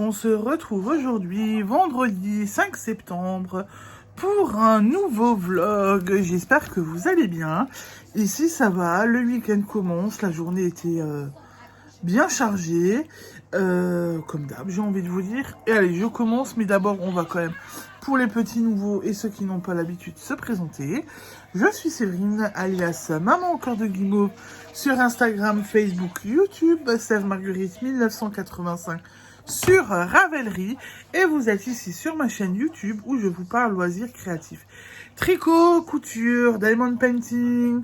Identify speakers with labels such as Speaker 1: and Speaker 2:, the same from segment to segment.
Speaker 1: On se retrouve aujourd'hui, vendredi 5 septembre, pour un nouveau vlog. J'espère que vous allez bien. Ici, ça va, le week-end commence, la journée était bien chargée, comme d'hab, j'ai envie de vous dire. Et allez, je commence, mais d'abord, on va quand même, pour les petits nouveaux et ceux qui n'ont pas l'habitude, se présenter. Je suis Séverine, alias Maman au cœur de Guimauve, sur Instagram, Facebook, YouTube, Sève Marguerite 1985, sur Ravelry, et vous êtes ici sur ma chaîne YouTube où je vous parle loisirs créatifs. Tricot, couture, diamond painting,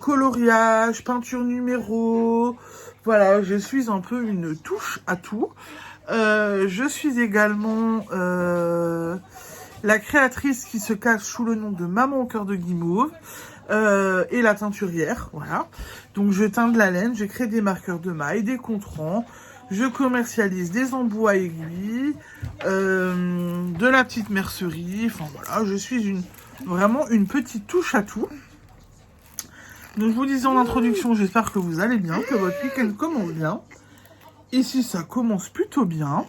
Speaker 1: coloriage, peinture numéro, voilà, je suis un peu une touche à tout. Je suis également la créatrice qui se cache sous le nom de Maman au cœur de Guimauve et la teinturière, voilà. Donc je teins de la laine, je crée des marqueurs de mailles, des contrants, je commercialise des embouts à aiguilles, de la petite mercerie, enfin voilà, je suis vraiment une petite touche à tout. Donc je vous disais en introduction, j'espère que vous allez bien, que votre week-end commence bien. Ici ça commence plutôt bien,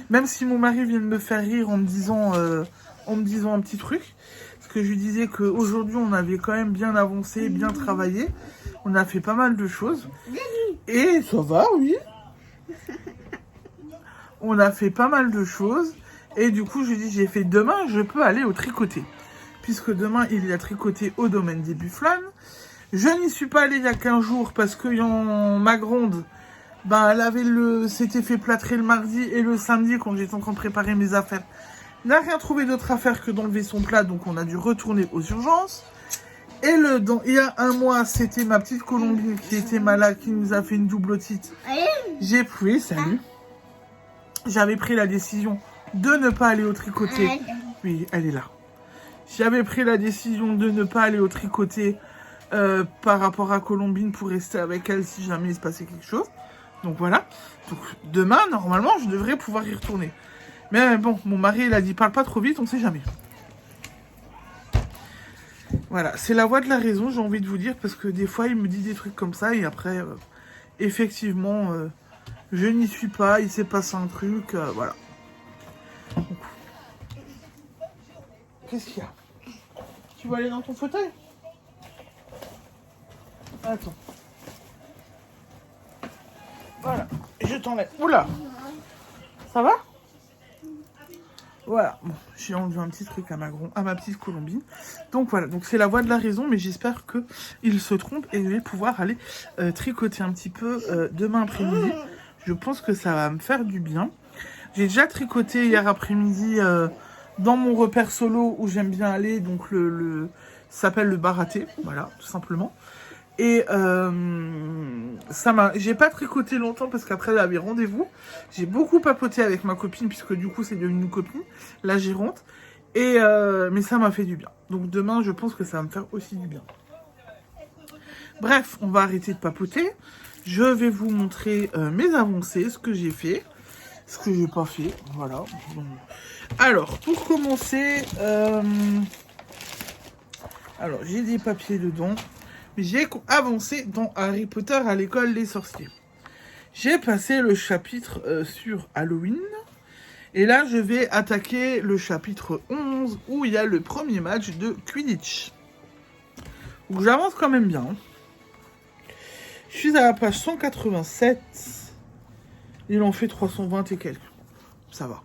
Speaker 1: même si mon mari vient de me faire rire en me disant un petit truc. Parce que je lui disais qu'aujourd'hui on avait quand même bien avancé, bien travaillé. On a fait pas mal de choses. Et ça va, oui. On a fait pas mal de choses. Et du coup je lui dis, j'ai fait demain, je peux aller au tricoté. Puisque demain il y a tricoté au domaine des Bufflanes. Je n'y suis pas allée il y a 15 jours parce que ma grande, elle s'était fait plâtrer le mardi et le samedi quand j'étais en train de préparer mes affaires. N'a rien trouvé d'autre à faire que d'enlever son plat, donc on a dû retourner aux urgences. Et il y a un mois, c'était ma petite Colombine qui était malade, qui nous a fait une double otite. J'ai pris, salut. J'avais pris la décision de ne pas aller au tricoté. Oui, elle est là. J'avais pris la décision de ne pas aller au tricoté par rapport à Colombine pour rester avec elle si jamais il se passait quelque chose. Donc voilà. Donc demain, normalement, je devrais pouvoir y retourner. Mais bon, mon mari, il a dit, parle pas trop vite, on sait jamais. Voilà, c'est la voix de la raison, j'ai envie de vous dire, parce que des fois, il me dit des trucs comme ça, et après, effectivement, je n'y suis pas, il s'est passé un truc, voilà. Qu'est-ce qu'il y a? Tu vas aller dans ton fauteuil? Attends. Voilà, je t'enlève. Oula! Ça va? Voilà, bon, j'ai enlevé un petit truc à ma petite Colombine. Donc voilà, donc c'est la voix de la raison, mais j'espère qu'il se trompe et je vais pouvoir aller tricoter un petit peu demain après-midi. Je pense que ça va me faire du bien. J'ai déjà tricoté hier après-midi dans mon repère solo où j'aime bien aller, donc ça s'appelle le baraté, voilà, tout simplement. Et j'ai pas tricoté longtemps parce qu'après j'avais rendez-vous. J'ai beaucoup papoté avec ma copine puisque du coup c'est devenu une copine, la gérante. Et mais ça m'a fait du bien. Donc demain je pense que ça va me faire aussi du bien. Bref, on va arrêter de papoter. Je vais vous montrer mes avancées, ce que j'ai fait, ce que j'ai pas fait. Voilà. Alors pour commencer, alors j'ai des papiers dedans. J'ai avancé dans Harry Potter à l'école des sorciers. J'ai passé le chapitre sur Halloween. Et là, je vais attaquer le chapitre 11 où il y a le premier match de Quidditch. Donc j'avance quand même bien. Je suis à la page 187. Il en fait 320 et quelques. Ça va.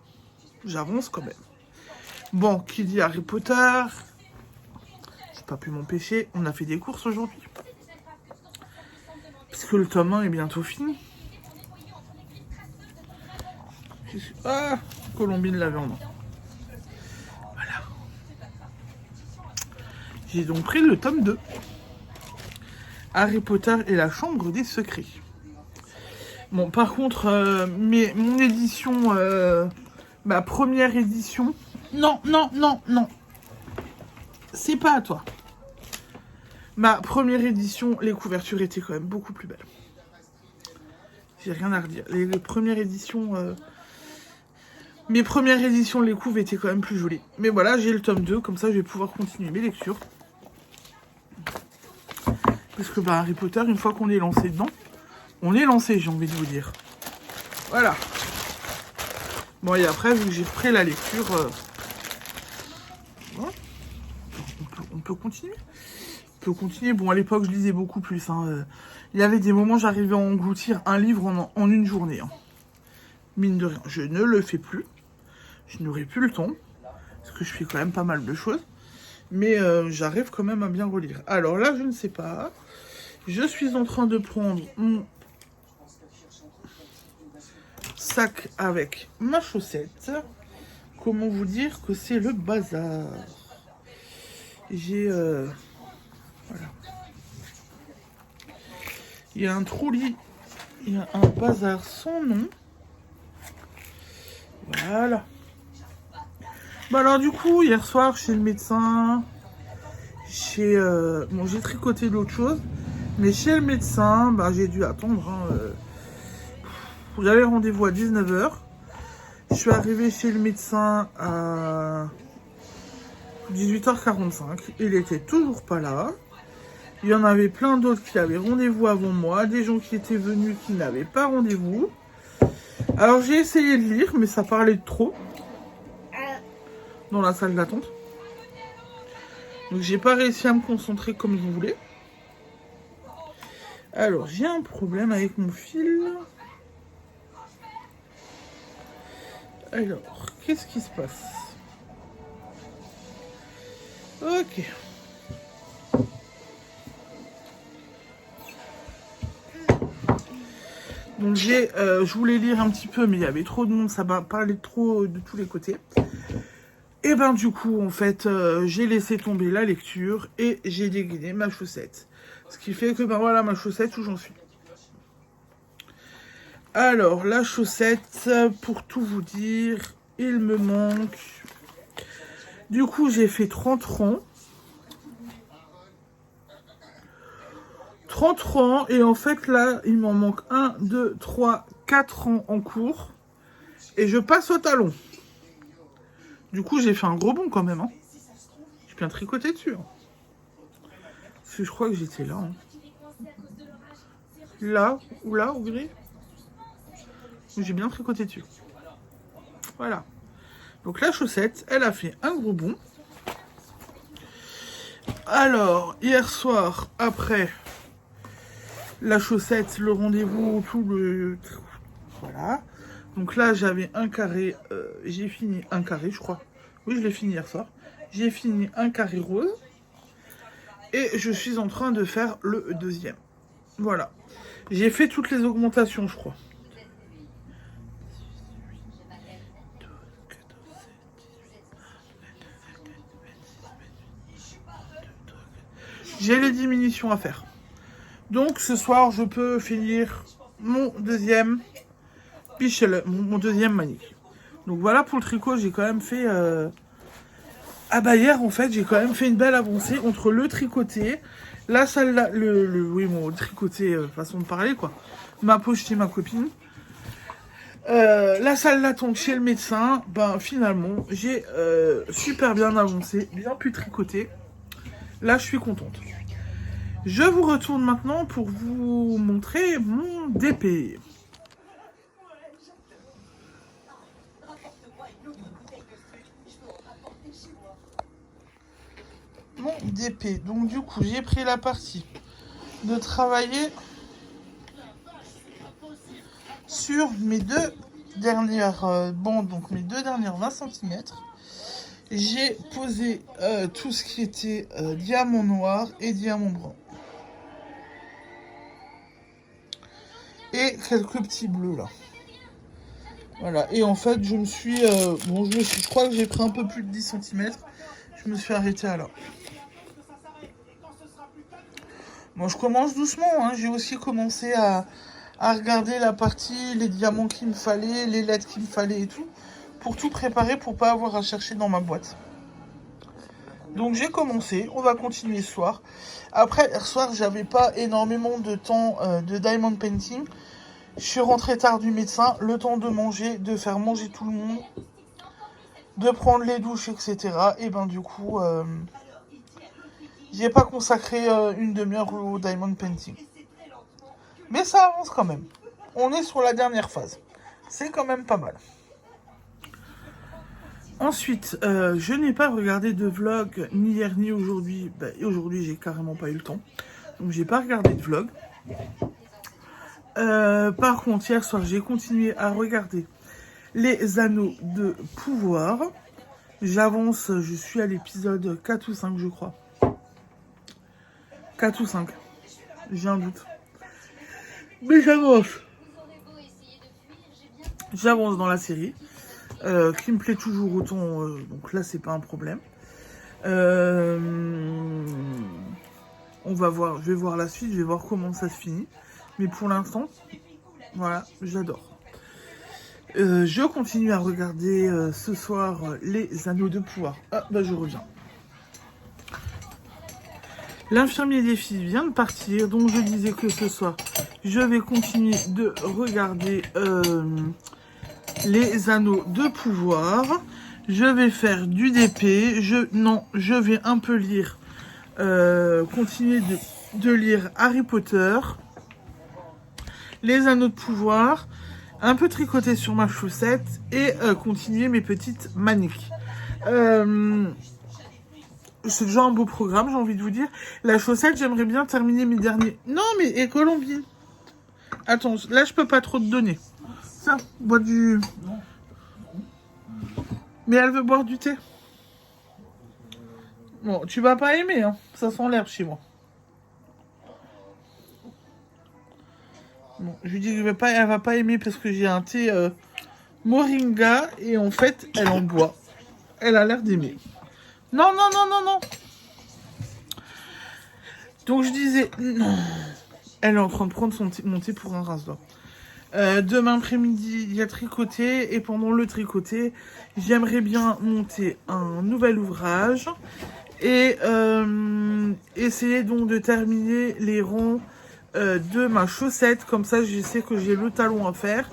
Speaker 1: J'avance quand même. Bon, qui dit Harry Potter... Pas pu m'empêcher, on a fait des courses aujourd'hui. Puisque le tome 1 est bientôt fini. Ah, Colombine l'avait en main. Voilà. J'ai donc pris le tome 2. Harry Potter et la chambre des secrets. Bon, par contre, mon édition, ma première édition... Non. C'est pas à toi. Ma première édition, les couvertures étaient quand même beaucoup plus belles. J'ai rien à redire. Les premières éditions... Mes premières éditions, les couves étaient quand même plus jolies. Mais voilà, j'ai le tome 2, comme ça je vais pouvoir continuer mes lectures. Parce que Harry Potter, une fois qu'on est lancé dedans, on est lancé, j'ai envie de vous dire. Voilà. Bon, et après, vu que j'ai repris la lecture, voilà. On peut continuer. On peut continuer. Bon, à l'époque, je lisais beaucoup plus. Hein. Il y avait des moments, j'arrivais à engloutir un livre en une journée. Hein. Mine de rien, je ne le fais plus. Je n'aurai plus le temps. Parce que je fais quand même pas mal de choses. Mais j'arrive quand même à bien relire. Alors là, je ne sais pas. Je suis en train de prendre mon sac avec ma chaussette. Comment vous dire que c'est le bazar. J'ai... voilà. Il y a un trou-lit. Il y a un bazar sans nom. Voilà. Bah alors du coup, hier soir, chez le médecin, bon, j'ai tricoté d'autres choses, mais chez le médecin, bah, j'ai dû attendre. Hein, j'avais rendez-vous à 19h. Je suis arrivée chez le médecin à 18h45. Il était toujours pas là. Il y en avait plein d'autres qui avaient rendez-vous avant moi, des gens qui étaient venus qui n'avaient pas rendez-vous. Alors j'ai essayé de lire, mais ça parlait de trop dans la salle d'attente. Donc j'ai pas réussi à me concentrer comme je voulais. Alors j'ai un problème avec mon fil. Alors, qu'est-ce qui se passe? Ok. Donc je voulais lire un petit peu, mais il y avait trop de monde, ça m'a parlé trop de tous les côtés. Et ben du coup, en fait, j'ai laissé tomber la lecture et j'ai dégainé ma chaussette. Ce qui fait que, ben voilà, ma chaussette où j'en suis. Alors, la chaussette, pour tout vous dire, il me manque... Du coup, j'ai fait 30 rangs. 30 rangs, et en fait, là, il m'en manque 1, 2, 3, 4 rangs en cours. Et je passe au talon. Du coup, j'ai fait un gros bond quand même. Hein. J'ai bien tricoté dessus. Hein. Parce que je crois que j'étais là. Hein. Là, au gris. J'ai bien tricoté dessus. Voilà. Donc la chaussette, elle a fait un gros bond. Alors, hier soir, après la chaussette, le rendez-vous, tout le... Voilà. Donc là, j'avais un carré. J'ai fini un carré, je crois. Oui, je l'ai fini hier soir. J'ai fini un carré rose. Et je suis en train de faire le deuxième. Voilà. J'ai fait toutes les augmentations, je crois. J'ai les diminutions à faire. Donc ce soir, je peux finir mon deuxième pichel, mon deuxième manique. Donc voilà pour le tricot, j'ai quand même fait... Ah bah hier, en fait, j'ai quand même fait une belle avancée entre le tricoté, la salle... Oui, mon tricoté, façon de parler, quoi. Ma poche chez ma copine. La salle d'attente chez le médecin, ben finalement, j'ai super bien avancé, bien pu tricoter. Là, je suis contente. Je vous retourne maintenant pour vous montrer mon DP. Mon DP. Donc du coup, j'ai pris la partie de travailler sur mes deux dernières bandes, donc mes deux dernières 20 cm. J'ai posé tout ce qui était diamant noir et diamant brun. Et quelques petits bleus là. Voilà, et en fait je me suis... je crois que j'ai pris un peu plus de 10 cm. Je me suis arrêté à là. Bon, je commence doucement, hein. J'ai aussi commencé à regarder la partie, les diamants qu'il me fallait, les lettres qu'il me fallait et tout. Pour tout préparer, pour pas avoir à chercher dans ma boîte. Donc j'ai commencé, on va continuer ce soir. Après, hier soir, j'avais pas énormément de temps de diamond painting. Je suis rentrée tard du médecin, le temps de manger, de faire manger tout le monde, de prendre les douches, etc. Et ben du coup, j'ai pas consacré une demi-heure au diamond painting. Mais ça avance quand même. On est sur la dernière phase. C'est quand même pas mal. Ensuite, je n'ai pas regardé de vlog ni hier ni aujourd'hui. Bah, aujourd'hui, j'ai carrément pas eu le temps. Donc, j'ai pas regardé de vlog. Par contre, hier soir, j'ai continué à regarder les anneaux de pouvoir. J'avance, je suis à l'épisode 4 ou 5, je crois. 4 ou 5. J'ai un doute. Mais j'avance. J'avance dans la série. Qui me plaît toujours autant. Donc là, c'est pas un problème. On va voir. Je vais voir la suite. Je vais voir comment ça se finit. Mais pour l'instant, voilà, j'adore. Je continue à regarder ce soir les anneaux de pouvoir. Ah, bah je reviens. L'infirmier des filles vient de partir, donc je disais que ce soir, je vais continuer de regarder les anneaux de pouvoir. Je vais faire du DP. Je vais un peu lire, continuer de lire Harry Potter, les anneaux de pouvoir, un peu tricoter sur ma chaussette et continuer mes petites maniques. C'est déjà un beau programme, j'ai envie de vous dire. La chaussette, j'aimerais bien terminer mes derniers... Non, mais et Colombine. Attends, là, je peux pas trop te donner. Ça, bois du... Mais elle veut boire du thé. Bon, tu vas pas aimer, hein. Ça sent l'herbe chez moi. Bon, je lui dis que elle va pas aimer parce que j'ai un thé moringa et en fait, elle en boit. Elle a l'air d'aimer. Non, non, non, non, non. Donc je disais, non. Elle est en train de prendre mon thé pour un rince-doigt. Demain après-midi, il y a tricoter. Et pendant le tricoter, j'aimerais bien monter un nouvel ouvrage. Et essayer donc de terminer les rangs de ma chaussette. Comme ça, je sais que j'ai le talon à faire.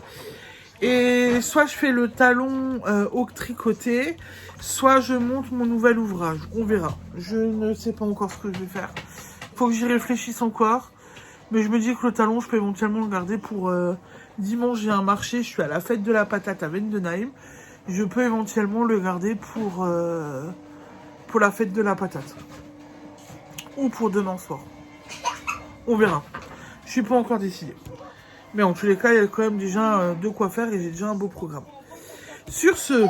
Speaker 1: Et soit je fais le talon au tricoté, soit je monte mon nouvel ouvrage. On verra. Je ne sais pas encore ce que je vais faire. Faut que j'y réfléchisse encore. Mais je me dis que le talon, je peux éventuellement le garder pour dimanche. J'ai un marché. Je suis à la fête de la patate à Vendenheim. Je peux éventuellement le garder pour la fête de la patate. Ou pour demain soir. On verra. Je suis pas encore décidée. Mais en tous les cas, il y a quand même déjà de quoi faire et j'ai déjà un beau programme. Sur ce,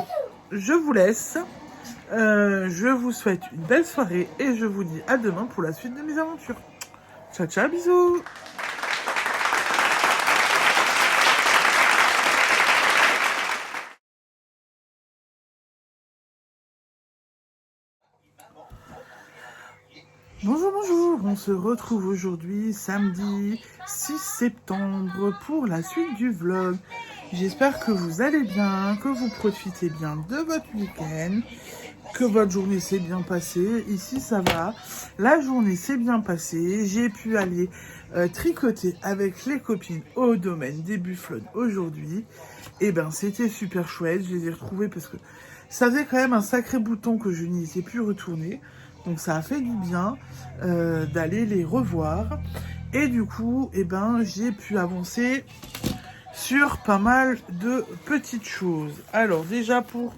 Speaker 1: je vous laisse. Je vous souhaite une belle soirée et je vous dis à demain pour la suite de mes aventures. Ciao, ciao, bisous. Bonjour, bonjour, on se retrouve aujourd'hui, samedi 6 septembre, pour la suite du vlog. J'espère que vous allez bien, que vous profitez bien de votre week-end, que votre journée s'est bien passée. Ici, ça va, la journée s'est bien passée. J'ai pu aller tricoter avec les copines au domaine des Bufflons aujourd'hui. Et ben, c'était super chouette, je les ai retrouvés parce que ça faisait quand même un sacré bout de temps que je n'y étais plus retournée. Donc ça a fait du bien d'aller les revoir. Et du coup, eh ben, j'ai pu avancer sur pas mal de petites choses. Alors déjà pour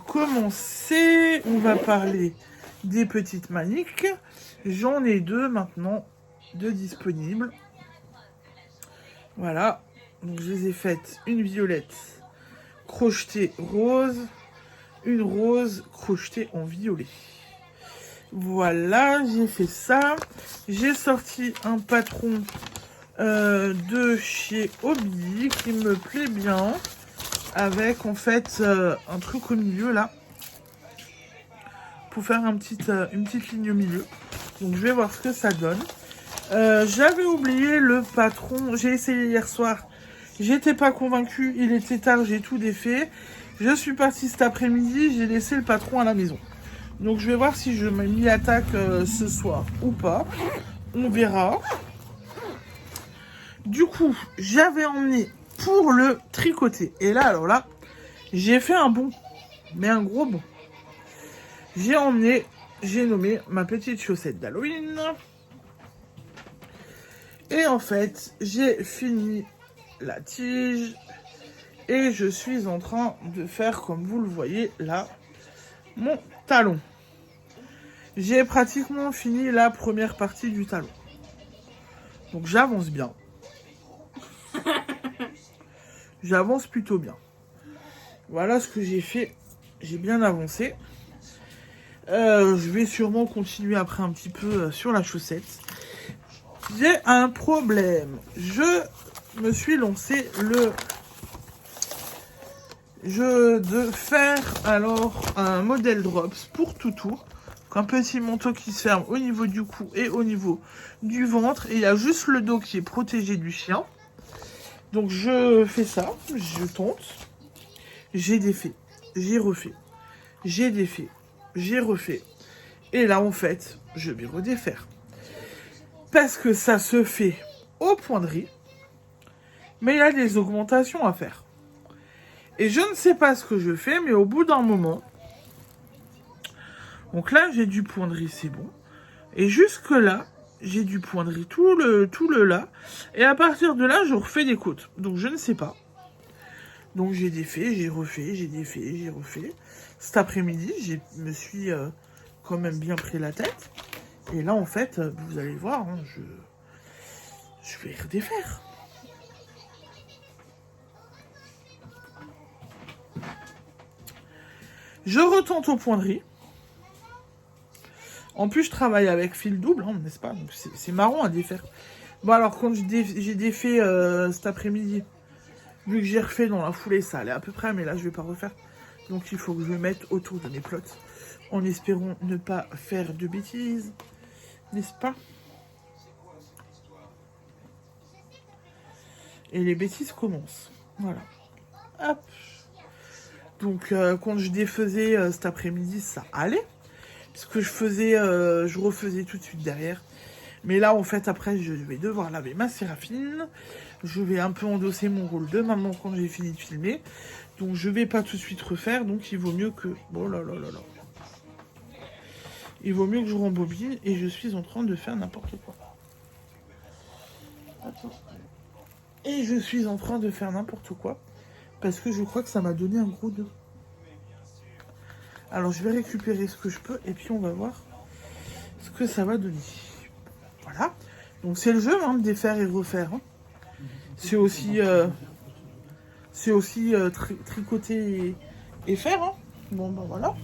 Speaker 1: commencer, on va parler des petites maniques. J'en ai deux maintenant de disponibles. Voilà. Donc je les ai faites, une violette crochetée rose, une rose crochetée en violet. Voilà, j'ai fait ça. J'ai sorti un patron de chez Hobby qui me plaît bien. Avec en fait un truc au milieu là. Pour faire une petite ligne au milieu. Donc je vais voir ce que ça donne. J'avais oublié le patron. J'ai essayé hier soir. J'étais pas convaincue. Il était tard, j'ai tout défait. Je suis partie cet après-midi. J'ai laissé le patron à la maison. Donc je vais voir si je m'y attaque ce soir ou pas. On verra. Du coup, j'avais emmené pour le tricoter. Et là, alors là, j'ai fait un bond. Mais un gros bond. J'ai nommé ma petite chaussette d'Halloween. Et en fait, j'ai fini la tige. Et je suis en train de faire, comme vous le voyez là, mon talon. J'ai pratiquement fini la première partie du talon. Donc j'avance bien. J'avance plutôt bien. Voilà ce que j'ai fait. J'ai bien avancé. Je vais sûrement continuer après un petit peu sur la chaussette. J'ai un problème. Je me suis lancé le jeu de faire alors un modèle drops pour tout tour. Un petit manteau qui se ferme au niveau du cou et au niveau du ventre. Et il y a juste le dos qui est protégé du chien. Donc je fais ça, je tente. J'ai défait, j'ai refait. J'ai défait, j'ai refait. Et là en fait, je vais redéfaire. Parce que ça se fait au poinderie. Mais il y a des augmentations à faire. Et je ne sais pas ce que je fais, mais au bout d'un moment... Donc là, j'ai du poinderie, c'est bon. Et jusque là, j'ai du poinderie tout le là. Et à partir de là, je refais des côtes. Donc je ne sais pas. Donc j'ai défait, j'ai refait, j'ai défait, j'ai refait. Cet après-midi, je me suis quand même bien pris la tête. Et là, en fait, vous allez voir, hein, je vais redéfaire. Je retente au poinderie. En plus, je travaille avec fil double, hein, n'est-ce pas? Donc c'est marrant à défaire. Bon, alors, quand j'ai défait cet après-midi, vu que j'ai refait dans la foulée, ça allait à peu près, mais là, je vais pas refaire. Donc, il faut que je mette autour de mes plots, en espérant ne pas faire de bêtises, n'est-ce pas? Et les bêtises commencent. Voilà. Hop. Donc, quand je défaisais cet après-midi, ça allait. Ce que je faisais, je refaisais tout de suite derrière. Mais là, en fait, après, je vais devoir laver ma Séraphine. Je vais un peu endosser mon rôle de maman quand j'ai fini de filmer. Donc, je vais pas tout de suite refaire. Donc, il vaut mieux que... Oh là là là là. Il vaut mieux que je rembobine. Et je suis en train de faire n'importe quoi. Attends. Et je suis en train de faire n'importe quoi. Parce que je crois que ça m'a donné un gros nœud. Alors, je vais récupérer ce que je peux. Et puis, on va voir ce que ça va donner. Voilà. Donc, c'est le jeu, hein, de défaire et refaire. Hein. C'est aussi tricoter et faire. Hein. Bon, ben voilà.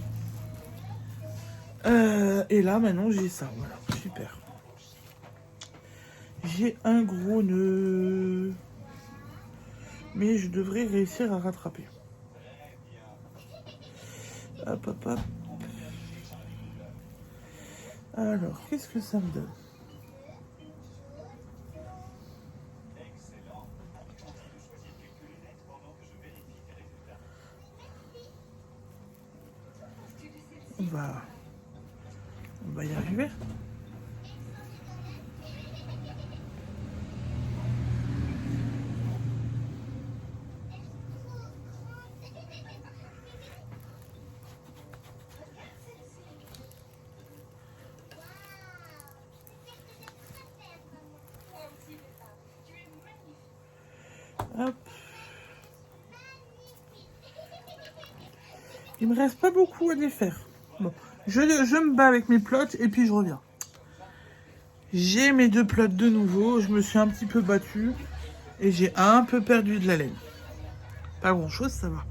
Speaker 1: Et là, maintenant, j'ai ça. Voilà, super. J'ai un gros nœud. Mais je devrais réussir à rattraper. Hop, hop, hop. Alors, qu'est-ce que ça me donne? On va y arriver. Hop. Il me reste pas beaucoup à défaire. Bon, je me bats avec mes plots et puis je reviens. J'ai mes 2 plots de nouveau. Je me suis un petit peu battue et j'ai un peu perdu de la laine. Pas grand chose, ça va.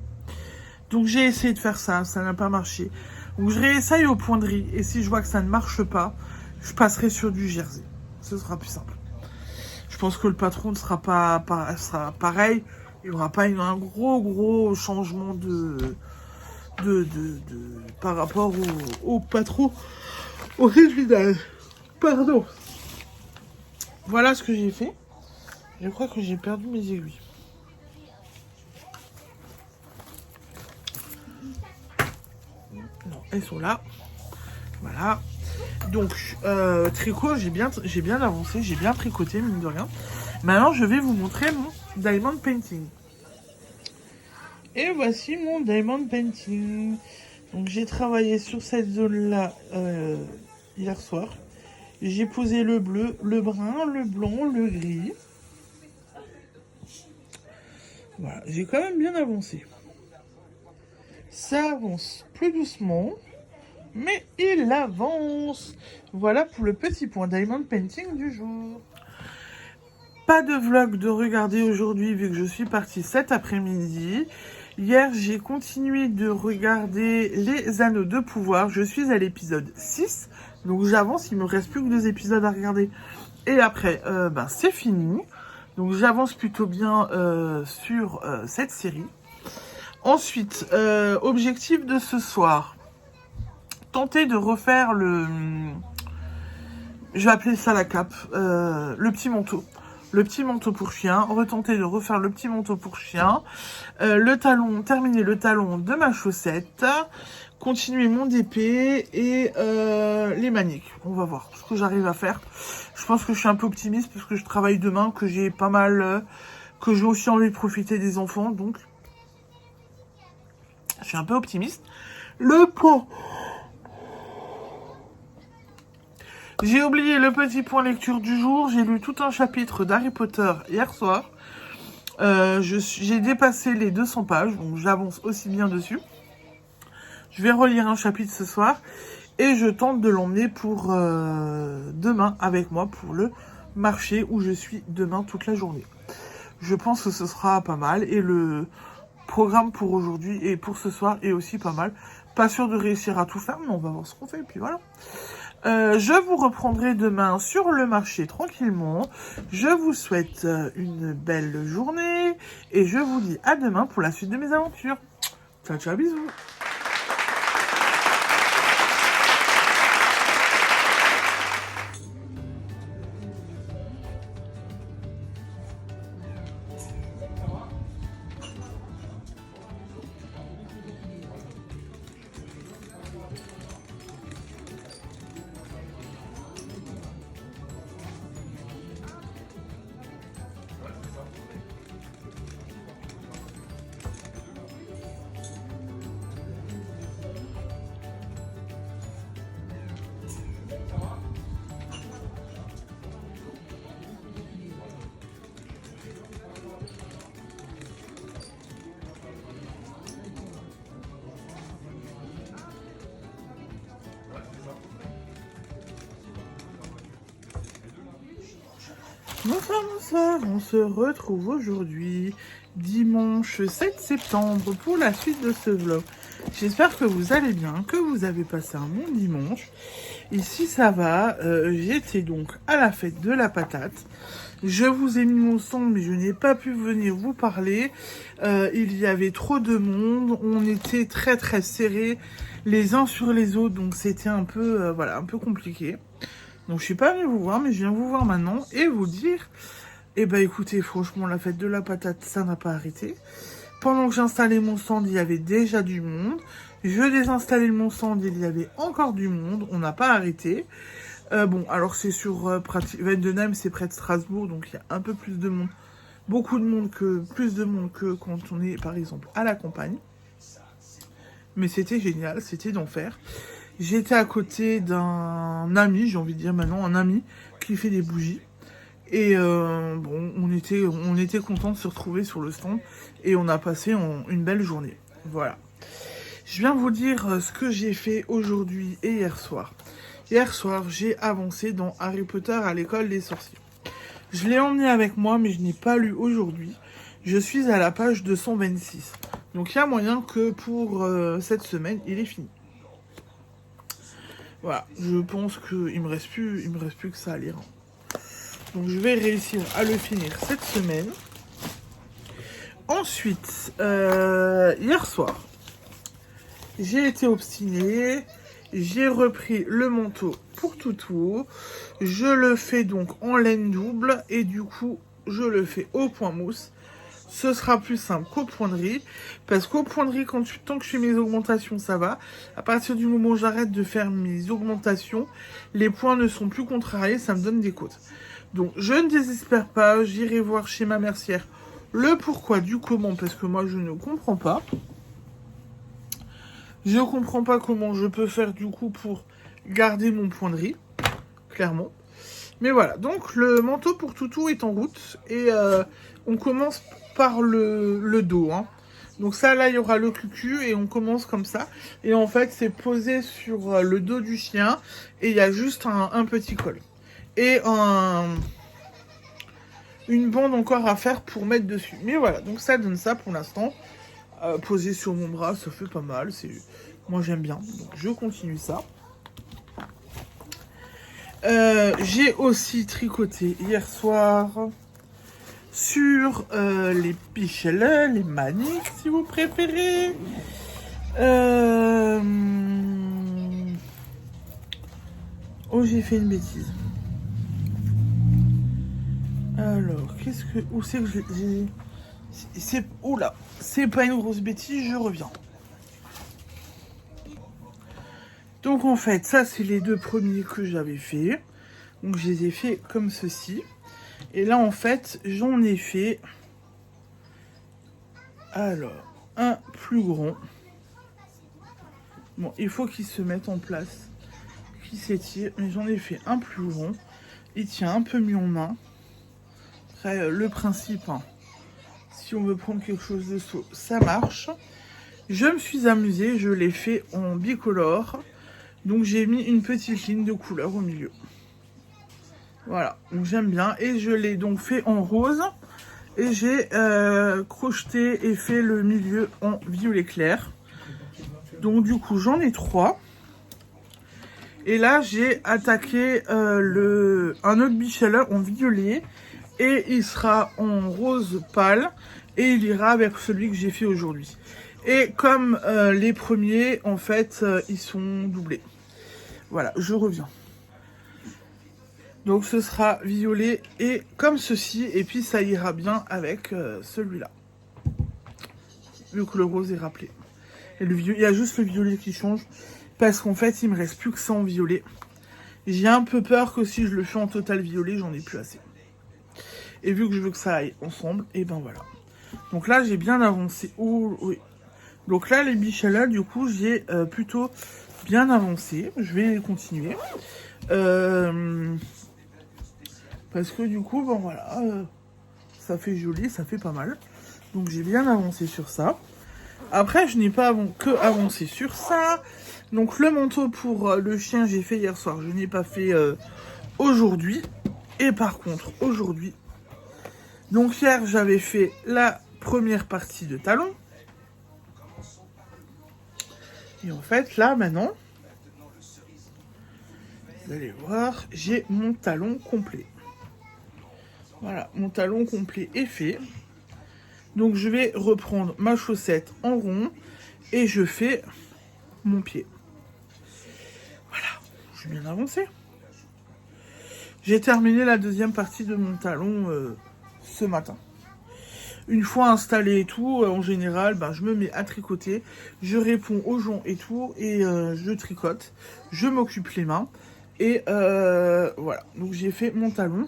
Speaker 1: Donc j'ai essayé de faire ça, ça n'a pas marché. Donc je réessaye au poinderie et si je vois que ça ne marche pas, je passerai sur du jersey. Ce sera plus simple. Je pense que le patron ne sera sera pareil. Il n'y aura pas un gros changement par rapport au patron original. Pardon. Voilà ce que j'ai fait. Je crois que j'ai perdu mes aiguilles. Non, elles sont là. Voilà. Donc, tricot, j'ai bien avancé, j'ai bien tricoté, mine de rien. Maintenant, je vais vous montrer mon diamond painting. Et voici mon diamond painting. Donc, j'ai travaillé sur cette zone-là hier soir. J'ai posé le bleu, le brun, le blanc, le gris. Voilà, j'ai quand même bien avancé. Ça avance plus doucement, mais il avance. Voilà pour le petit point Diamond Painting du jour. Pas de vlog de regarder aujourd'hui vu que je suis partie cet après-midi. Hier, j'ai continué de regarder les Anneaux de pouvoir. Je suis à l'épisode 6, donc j'avance, il me reste plus que 2 épisodes à regarder. Et après, c'est fini. Donc j'avance plutôt bien sur cette série. Ensuite, objectif de ce soir. Tenter de refaire le... Je vais appeler ça la cape. Le petit manteau. Le petit manteau pour chien. Retenter de refaire le petit manteau pour chien. Le talon, terminer le talon de ma chaussette. Continuer mon DP et les maniques. On va voir ce que j'arrive à faire. Je pense que je suis un peu optimiste parce que je travaille demain, que j'ai pas mal... que j'ai aussi envie de profiter des enfants. Donc, je suis un peu optimiste. Le pot. J'ai oublié le petit point lecture du jour. J'ai lu tout un chapitre d'Harry Potter hier soir. J'ai dépassé les 200 pages, donc j'avance aussi bien dessus. Je vais relire un chapitre ce soir. Et je tente de l'emmener pour demain avec moi pour le marché où je suis demain toute la journée. Je pense que ce sera pas mal. Et le programme pour aujourd'hui et pour ce soir est aussi pas mal. Pas sûr de réussir à tout faire, mais on va voir ce qu'on fait. Et puis voilà. Je vous reprendrai demain sur le marché tranquillement. Je vous souhaite une belle journée. Et je vous dis à demain pour la suite de mes aventures. Ciao, ciao, bisous. Bonsoir, bonsoir, on se retrouve aujourd'hui, dimanche 7 septembre, pour la suite de ce vlog. J'espère que vous allez bien, que vous avez passé un bon dimanche. Ici ça va, j'étais donc à la fête de la patate. Je vous ai mis mon son, mais je n'ai pas pu venir vous parler. Il y avait trop de monde, on était très très serrés les uns sur les autres, donc c'était un peu, un peu compliqué. Donc je suis pas venue vous voir, mais je viens vous voir maintenant et vous dire, écoutez, franchement, la fête de la patate, ça n'a pas arrêté. Pendant que j'installais mon stand, il y avait déjà du monde. Je désinstallais mon stand, il y avait encore du monde. On n'a pas arrêté. Alors c'est sur Vendenheim, c'est près de Strasbourg, donc il y a un peu plus de monde. Plus de monde que quand on est, par exemple, à la campagne. Mais c'était génial, c'était d'enfer. J'étais à côté d'un ami, j'ai envie de dire maintenant, un ami qui fait des bougies. Et on était contents de se retrouver sur le stand et on a passé une belle journée. Voilà. Je viens vous dire ce que j'ai fait aujourd'hui et hier soir. Hier soir, j'ai avancé dans Harry Potter à l'école des sorciers. Je l'ai emmené avec moi, mais je n'ai pas lu aujourd'hui. Je suis à la page 226. Donc il y a moyen que pour cette semaine, il est fini. Voilà, je pense qu'il me reste plus que ça à lire. Donc je vais réussir à le finir cette semaine. Ensuite, hier soir, j'ai été obstinée. J'ai repris le manteau pour Toutou. Je le fais donc en laine double. Et du coup, je le fais au point mousse. Ce sera plus simple qu'au point de riz. Parce qu'au point de riz, tant que je fais mes augmentations, ça va. À partir du moment où j'arrête de faire mes augmentations, les points ne sont plus contrariés, ça me donne des côtes. Donc, je ne désespère pas. J'irai voir chez ma mercière le pourquoi du comment. Parce que moi, je ne comprends pas. Je ne comprends pas comment je peux faire du coup pour garder mon point de riz. Clairement. Mais voilà, donc le manteau pour Toutou est en route. Et on commence par le dos. Hein. Donc ça, là, il y aura le cucu et on commence comme ça. Et en fait, c'est posé sur le dos du chien. Et il y a juste un petit col. Et une bande encore à faire pour mettre dessus. Mais voilà, donc ça donne ça pour l'instant. Posé sur mon bras, ça fait pas mal. Moi, j'aime bien. Donc je continue ça. J'ai aussi tricoté hier soir sur les pichelles, les maniques si vous préférez. Oh, j'ai fait une bêtise. Alors, où c'est que j'ai... Oula, c'est pas une grosse bêtise, je reviens. Donc en fait, ça c'est les deux premiers que j'avais fait. Donc je les ai fait comme ceci. Et là en fait, j'en ai fait... Alors, un plus grand. Bon, il faut qu'il se mette en place, qu'il s'étire. Mais j'en ai fait un plus grand. Il tient un peu mieux en main. Après, le principe, hein, si on veut prendre quelque chose de saut, ça marche. Je me suis amusée, je l'ai fait en bicolore. Donc j'ai mis une petite ligne de couleur au milieu. Voilà, donc j'aime bien. Et je l'ai donc fait en rose. Et j'ai crocheté et fait le milieu en violet clair. Donc du coup j'en ai 3. Et là j'ai attaqué un autre bichelin en violet. Et il sera en rose pâle. Et il ira avec celui que j'ai fait aujourd'hui. Et comme les premiers, en fait, ils sont doublés. Voilà, je reviens. Donc ce sera violet et comme ceci. Et puis ça ira bien avec celui-là. Vu que le rose est rappelé. Et il y a juste le violet qui change. Parce qu'en fait, il me reste plus que ça en violet. J'ai un peu peur que si je le fais en total violet, j'en ai plus assez. Et vu que je veux que ça aille ensemble, et ben voilà. Donc là, j'ai bien avancé. Oh, oui. Donc là, les bichelas, du coup, j'ai plutôt bien avancé. Je vais continuer. Parce que du coup, bon voilà, ça fait joli, ça fait pas mal. Donc j'ai bien avancé sur ça. Après, je n'ai pas que avancé sur ça. Donc le manteau pour le chien, j'ai fait hier soir. Je n'ai pas fait aujourd'hui. Et par contre, aujourd'hui... Donc hier, j'avais fait la première partie de talon. Et en fait, là, maintenant, vous allez voir, j'ai mon talon complet. Voilà, mon talon complet est fait. Donc, je vais reprendre ma chaussette en rond et je fais mon pied. Voilà, j'ai bien avancé. J'ai terminé la deuxième partie de mon talon ce matin. Une fois installé et tout, en général, ben, je me mets à tricoter. Je réponds aux gens et tout, et je tricote. Je m'occupe les mains. Et voilà, donc j'ai fait mon talon.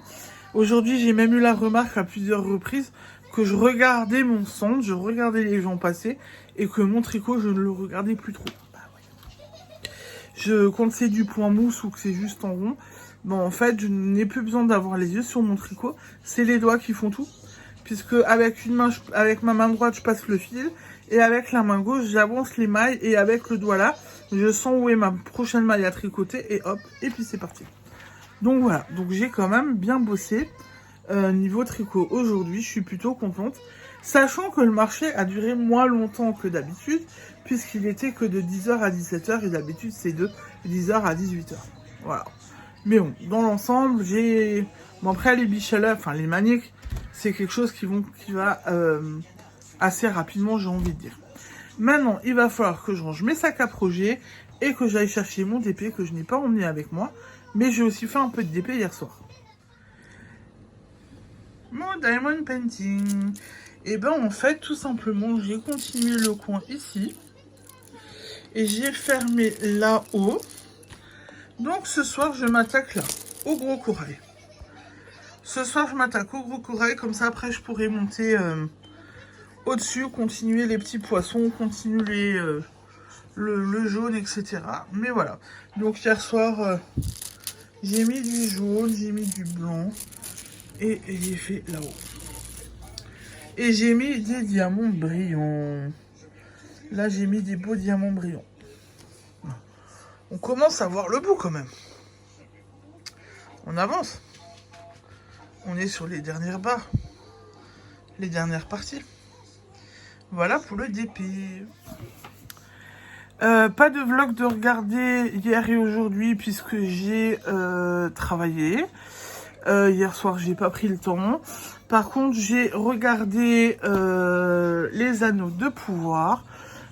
Speaker 1: Aujourd'hui, j'ai même eu la remarque à plusieurs reprises que je regardais mon centre, je regardais les gens passer, et que mon tricot, je ne le regardais plus trop. Bah, ouais. Quand c'est du point mousse ou que c'est juste en rond, bon, en fait, je n'ai plus besoin d'avoir les yeux sur mon tricot. C'est les doigts qui font tout. Puisque avec ma main droite, je passe le fil. Et avec la main gauche, j'avance les mailles. Et avec le doigt là, je sens où est ma prochaine maille à tricoter. Et hop, et puis c'est parti. Donc voilà, donc j'ai quand même bien bossé niveau tricot aujourd'hui. Je suis plutôt contente. Sachant que le marché a duré moins longtemps que d'habitude. Puisqu'il était que de 10h à 17h. Et d'habitude, c'est de 10h à 18h. Voilà. Mais bon, dans l'ensemble, j'ai... Bon, après, les bichelas, enfin les maniques, c'est quelque chose qui va assez rapidement, j'ai envie de dire. Maintenant, il va falloir que je range mes sacs à projet et que j'aille chercher mon DP que je n'ai pas emmené avec moi. Mais j'ai aussi fait un peu de DP hier soir. Mon diamond painting. Et ben en fait, tout simplement, j'ai continué le coin ici. Et j'ai fermé là-haut. Donc ce soir, je m'attaque là, au gros corail. Ce soir, je m'attaque au gros corail. Comme ça, après, je pourrai monter au-dessus, continuer les petits poissons, continuer le jaune, etc. Mais voilà. Donc hier soir, J'ai mis du jaune, j'ai mis du blanc. Et j'ai fait là-haut. Et j'ai mis des diamants brillants. Là, j'ai mis des beaux diamants brillants. On commence à voir le bout quand même. On avance. On est sur les dernières barres. Les dernières parties. Voilà pour le DP. Pas de vlog de regarder hier et aujourd'hui puisque j'ai travaillé. Hier soir, j'ai pas pris le temps. Par contre, j'ai regardé les anneaux de pouvoir.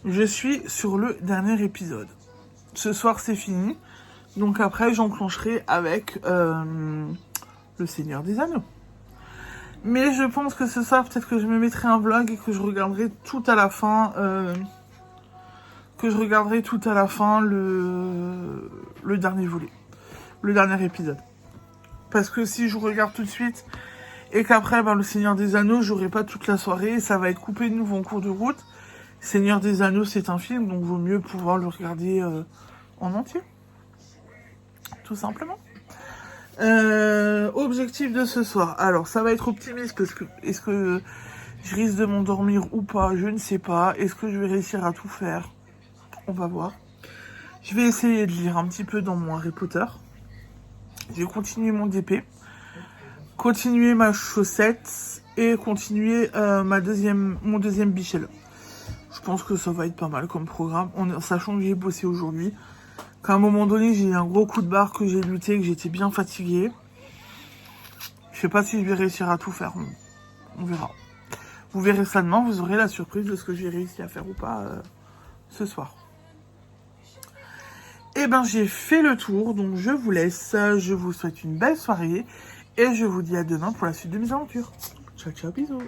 Speaker 1: Je suis sur le dernier épisode. Ce soir, c'est fini. Donc après, j'enclencherai avec le Seigneur des Anneaux. Mais je pense que ce soir, peut-être que je me mettrai un vlog et que je regarderai tout à la fin... le dernier volet. Le dernier épisode. Parce que si je regarde tout de suite et qu'après, le Seigneur des Anneaux, j'aurai pas toute la soirée et ça va être coupé de nouveau en cours de route. Seigneur des Anneaux, c'est un film, donc vaut mieux pouvoir le regarder en entier. Tout simplement. Objectif de ce soir. Alors, ça va être optimiste parce que est-ce que je risque de m'endormir ou pas? Je ne sais pas. Est-ce que je vais réussir à tout faire? On va voir. Je vais essayer de lire un petit peu dans mon Harry Potter. Je vais continuer mon DP. Continuer ma chaussette. Et continuer mon deuxième Bichel. Je pense que ça va être pas mal comme programme. Sachant que j'ai bossé aujourd'hui. Qu'à un moment donné, j'ai eu un gros coup de barre, que j'ai lutté, que j'étais bien fatiguée. Je sais pas si je vais réussir à tout faire. On verra. Vous verrez ça demain. Vous aurez la surprise de ce que j'ai réussi à faire ou pas ce soir. Eh ben, j'ai fait le tour, donc je vous laisse. Je vous souhaite une belle soirée. Et je vous dis à demain pour la suite de mes aventures. Ciao, ciao, bisous.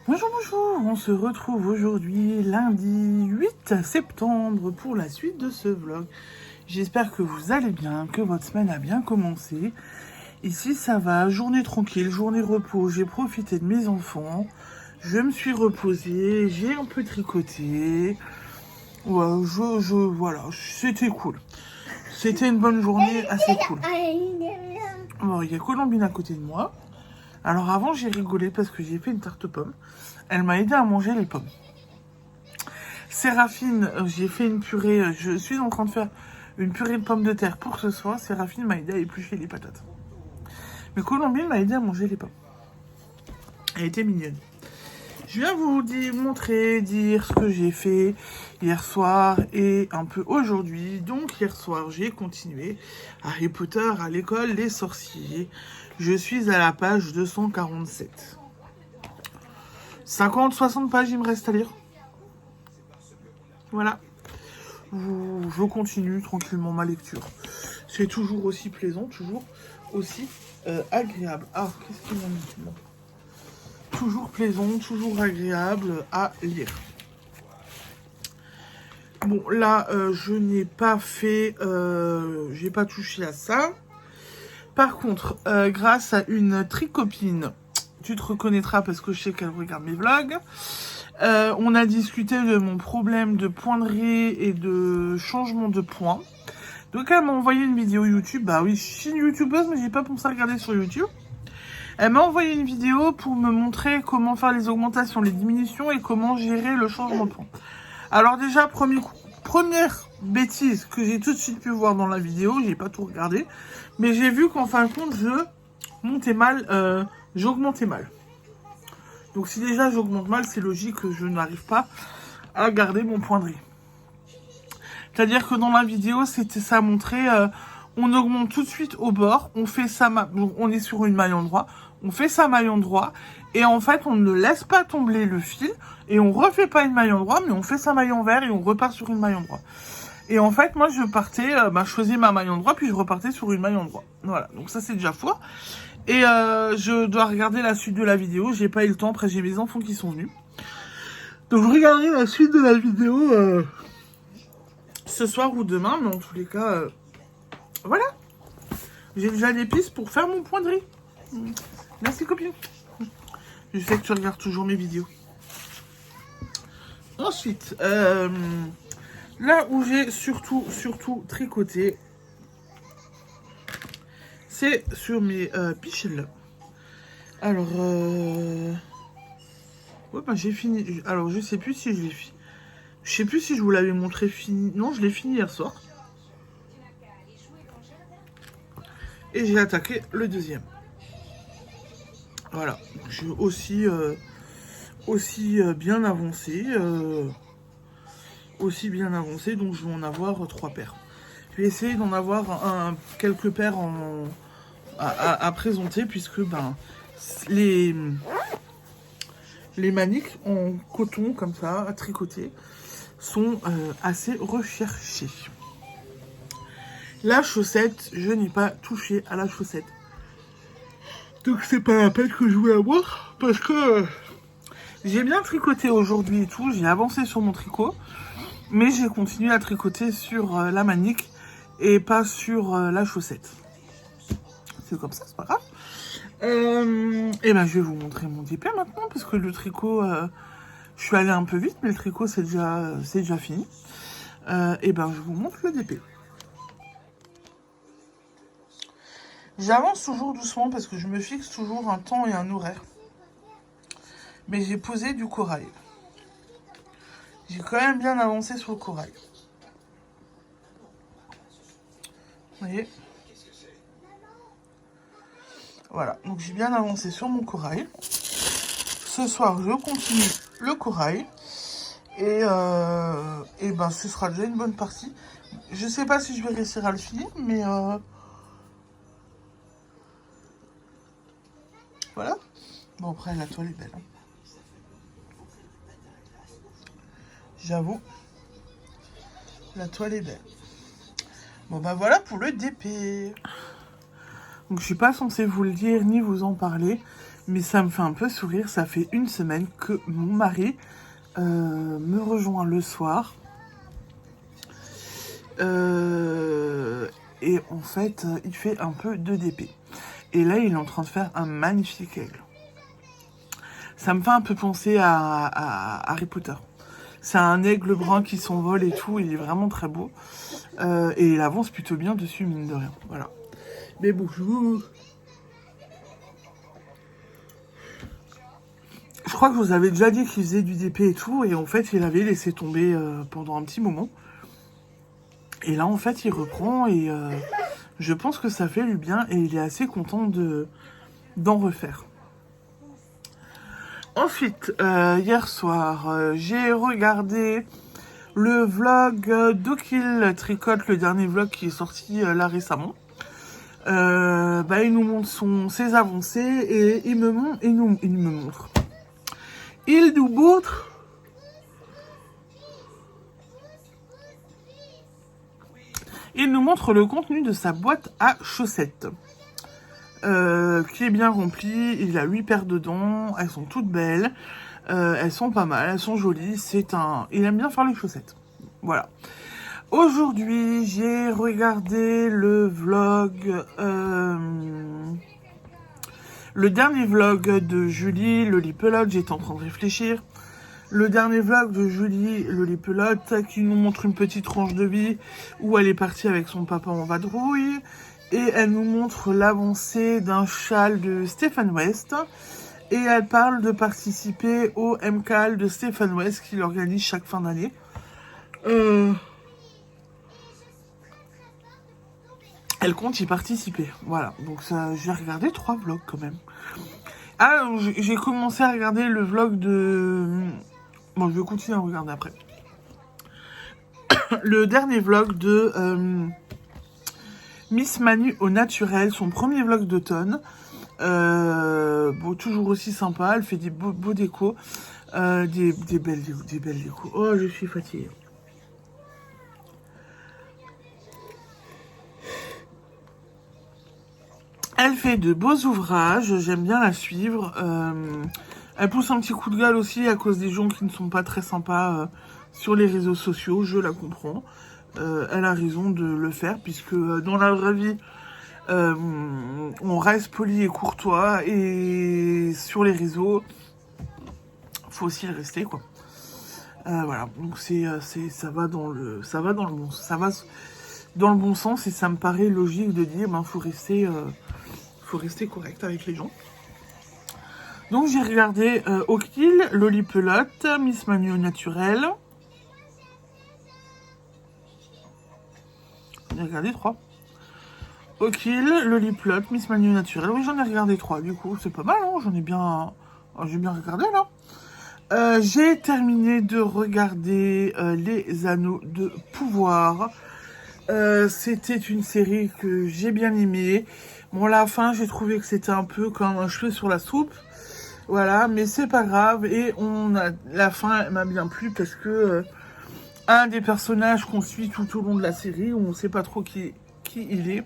Speaker 1: Bonjour, bonjour. On se retrouve aujourd'hui, lundi 8 septembre, pour la suite de ce vlog. J'espère que vous allez bien, que votre semaine a bien commencé. Ici, ça va. Journée tranquille, journée repos. J'ai profité de mes enfants. Je me suis reposée, j'ai un peu tricoté. Ouais, voilà, c'était cool. C'était une bonne journée, assez cool. Bon, il y a Colombine à côté de moi. Alors avant, j'ai rigolé parce que j'ai fait une tarte aux pommes. Elle m'a aidé à manger les pommes. Séraphine, j'ai fait une purée. Je suis en train de faire une purée de pommes de terre pour ce soir. Séraphine m'a aidé à éplucher les patates. Mais Colombine m'a aidé à manger les pommes. Elle était mignonne. Je viens vous dire ce que j'ai fait hier soir et un peu aujourd'hui. Donc hier soir, j'ai continué Harry Potter à l'école des sorciers. Je suis à la page 247. 50-60 pages, il me reste à lire. Voilà. Je continue tranquillement ma lecture. C'est toujours aussi plaisant, toujours aussi agréable. Ah, qu'est-ce qu'ils m'ont mis là ? Toujours plaisant, toujours agréable à lire. Bon, là, je n'ai pas fait... j'ai pas touché à ça. Par contre, grâce à une tricopine, tu te reconnaîtras parce que je sais qu'elle regarde mes vlogs, on a discuté de mon problème de pointerie et de changement de points. Donc, elle m'a envoyé une vidéo YouTube. Bah oui, je suis une youtubeuse, mais j'ai pas pensé à regarder sur YouTube. Elle m'a envoyé une vidéo pour me montrer comment faire les augmentations, les diminutions et comment gérer le changement de points. Alors déjà, première bêtise que j'ai tout de suite pu voir dans la vidéo, j'ai pas tout regardé, mais j'ai vu qu'en fin de compte, j'augmentais mal. Donc si déjà j'augmente mal, c'est logique que je n'arrive pas à garder mon point de vie. C'est-à-dire que dans la vidéo, ça montrait... on augmente tout de suite au bord, on fait ça, on est sur une maille en droit, on fait sa maille en droit, et en fait, on ne laisse pas tomber le fil, et on refait pas une maille en droit, mais on fait sa maille en vert, et on repart sur une maille en droit. Et en fait, moi, je partais, je faisais ma maille en droit, puis je repartais sur une maille en droit. Voilà, donc ça, c'est déjà fort. Et je dois regarder la suite de la vidéo, j'ai pas eu le temps, après j'ai mes enfants qui sont venus. Donc, je regarderai la suite de la vidéo ce soir ou demain, mais en tous les cas... voilà, j'ai déjà des pistes pour faire mon point de riz. Merci copine. Je sais que tu regardes toujours mes vidéos. Ensuite, là où j'ai surtout tricoté, c'est sur mes pichelles. Alors, ouais, bah, j'ai fini. Alors, je sais plus si je l'ai fini. Je sais plus si je vous l'avais montré fini. Non, je l'ai fini hier soir. Et j'ai attaqué le deuxième. Voilà. Je suis aussi bien avancé. Aussi bien avancé, donc je vais en avoir 3 paires. Je vais essayer d'en avoir quelques paires à présenter, puisque ben, les maniques en coton comme ça, à tricoter, sont assez recherchées. La chaussette, je n'ai pas touché à la chaussette. Donc c'est pas la peine que je voulais avoir, parce que j'ai bien tricoté aujourd'hui et tout, j'ai avancé sur mon tricot, mais j'ai continué à tricoter sur la manique et pas sur la chaussette. C'est comme ça, c'est pas grave. Et ben je vais vous montrer mon DP maintenant, parce que le tricot, je suis allée un peu vite, mais le tricot c'est déjà fini. Et ben je vous montre le DP. J'avance toujours doucement parce que je me fixe toujours un temps et un horaire. Mais j'ai posé du corail. J'ai quand même bien avancé sur le corail. Vous voyez ? Voilà, donc j'ai bien avancé sur mon corail. Ce soir, je continue le corail. Et ben, ce sera déjà une bonne partie. Je sais pas si je vais réussir à le finir, mais voilà. Bon, après, la toile est belle. Hein. J'avoue, la toile est belle. Bon, ben voilà pour le DP. Donc, je suis pas censée vous le dire ni vous en parler, mais ça me fait un peu sourire. Ça fait une semaine que mon mari me rejoint le soir. Et en fait, il fait un peu de DP. Et là, il est en train de faire un magnifique aigle. Ça me fait un peu penser à Harry Potter. C'est un aigle brun qui s'envole et tout. Il est vraiment très beau. Et il avance plutôt bien dessus, mine de rien. Voilà. Mais bonjour. Je crois que je vous avais déjà dit qu'il faisait du DP et tout. Et en fait, il avait laissé tomber pendant un petit moment. Et là, en fait, il reprend et je pense que ça fait lui bien. Et il est assez content d'en refaire. Ensuite, hier soir, j'ai regardé le vlog d'Okil Tricote, le dernier vlog qui est sorti là récemment. Il nous montre ses avancées et il nous montre. Il nous montre le contenu de sa boîte à chaussettes. Qui est bien remplie. Il a 8 paires dedans. Elles sont toutes belles. Elles sont pas mal. Elles sont jolies. Il aime bien faire les chaussettes. Voilà. Aujourd'hui, j'ai regardé le vlog... le dernier vlog de Julie, Lolipelote. J'étais en train de réfléchir. Le dernier vlog de Julie, Lolipelote, qui nous montre une petite tranche de vie où elle est partie avec son papa en vadrouille. Et elle nous montre l'avancée d'un châle de Stéphane West. Et elle parle de participer au MCAL de Stéphane West qu'il organise chaque fin d'année. Elle compte y participer. Voilà. Donc ça, j'ai regardé 3 vlogs quand même. Ah, j'ai commencé à regarder le vlog de... Bon, je vais continuer à regarder après. Le dernier vlog de... Miss Manu au naturel, son premier vlog d'automne. Bon, toujours aussi sympa, elle fait des beaux décos, des belles décos. Oh, je suis fatiguée. Elle fait de beaux ouvrages, j'aime bien la suivre. Elle pousse un petit coup de gueule aussi à cause des gens qui ne sont pas très sympas sur les réseaux sociaux, je la comprends. Elle a raison de le faire, puisque dans la vraie vie, on reste poli et courtois, et sur les réseaux, faut aussi le rester, quoi. Voilà, donc ça va dans le bon sens et ça me paraît logique de dire faut rester correct avec les gens. Donc j'ai regardé O'Kill, Lollipelote, Miss Manu au naturel. J'ai regardé 3. O'Kill, Lollipelote, Miss Manu au naturel. Oui, j'en ai regardé 3. Du coup, c'est pas mal, hein. J'ai bien regardé là. J'ai terminé de regarder Les Anneaux de Pouvoir. C'était une série que j'ai bien aimée. Bon, la fin, j'ai trouvé que c'était un peu comme un cheveu sur la soupe. Voilà, mais c'est pas grave. Et la fin m'a bien plu parce que un des personnages qu'on suit tout au long de la série, où on sait pas trop qui il est.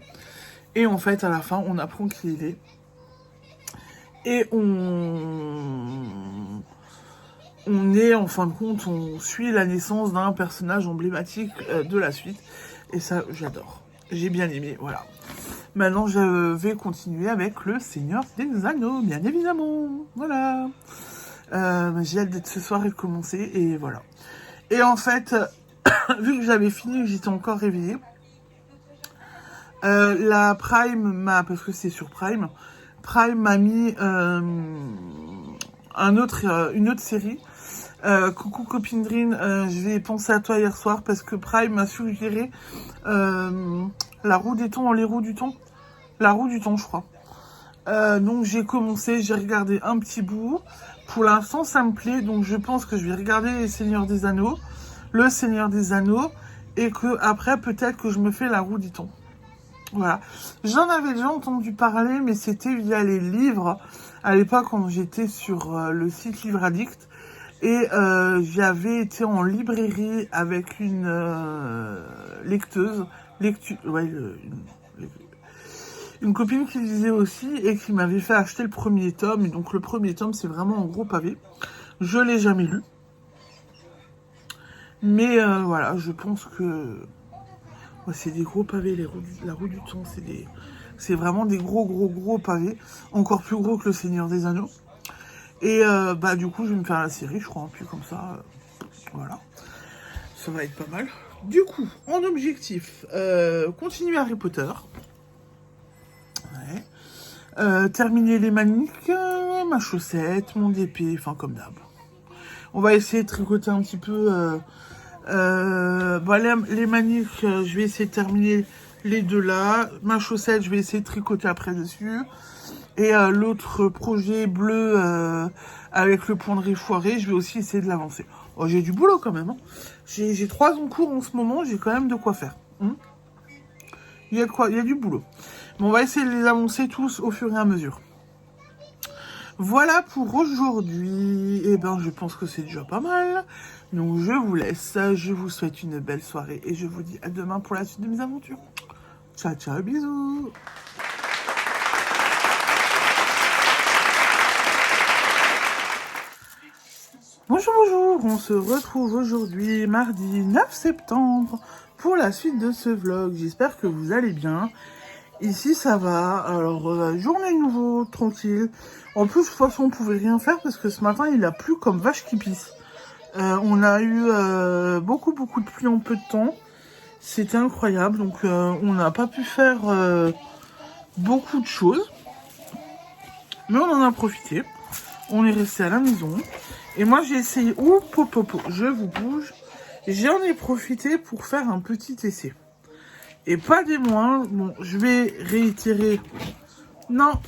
Speaker 1: Et en fait, à la fin, on apprend qui il est. Et on est, en fin de compte, on suit la naissance d'un personnage emblématique de la suite. Et ça, j'adore. J'ai bien aimé, voilà. Maintenant, je vais continuer avec Le Seigneur des Anneaux, bien évidemment. Voilà. J'ai hâte d'être ce soir et de commencer, et voilà. Et en fait, vu que j'avais fini, que j'étais encore réveillée, la Prime parce que c'est sur Prime m'a mis une autre série. Coucou copine Drine, je vais penser à toi hier soir parce que Prime m'a suggéré La roue des temps, les roues du temps. La roue du temps, je crois. Donc j'ai regardé un petit bout. Pour l'instant, ça me plaît, donc je pense que je vais regarder Le Seigneur des Anneaux, et que après peut-être que je me fais La roue du temps. Voilà. J'en avais déjà entendu parler, mais c'était via les livres, à l'époque quand j'étais sur le site Livre Addict. Et j'avais été en librairie avec une lecteuse, une copine qui lisait aussi et qui m'avait fait acheter le premier tome. Et donc le premier tome, c'est vraiment en gros pavé. Je l'ai jamais lu. Mais voilà, je pense que c'est des gros pavés, la roue du temps. C'est vraiment des gros pavés. Encore plus gros que Le Seigneur des Anneaux. Et du coup, je vais me faire la série, je crois. Puis comme ça, voilà. Ça va être pas mal. Du coup, en objectif, continuer Harry Potter. Ouais. Terminer les maniques, ma chaussette, mon DP, enfin comme d'hab. On va essayer de tricoter un petit peu. Les maniques, je vais essayer de terminer les deux là. Ma chaussette, je vais essayer de tricoter après dessus. Et l'autre projet bleu avec le ponderie foiré, je vais aussi essayer de l'avancer. Oh, j'ai du boulot quand même. Hein. J'ai 3 en cours en ce moment, j'ai quand même de quoi faire. Il y a du boulot. Mais on va essayer de les avancer tous au fur et à mesure. Voilà pour aujourd'hui. Et je pense que c'est déjà pas mal. Donc je vous laisse. Je vous souhaite une belle soirée et je vous dis à demain pour la suite de mes aventures. Ciao, ciao, bisous. Bonjour, on se retrouve aujourd'hui, mardi 9 septembre, pour la suite de ce vlog. J'espère que vous allez bien. Ici, ça va. Alors, journée nouveau, tranquille. En plus, de toute façon, on pouvait rien faire parce que ce matin, il a plu comme vache qui pisse. On a eu beaucoup de pluie en peu de temps. C'était incroyable. Donc, on n'a pas pu faire beaucoup de choses. Mais on en a profité. On est resté à la maison. Et moi, j'ai essayé... Ouh, popo, je vous bouge. J'en ai profité pour faire un petit essai. Et pas des moindres. Bon, je vais réitérer. Non.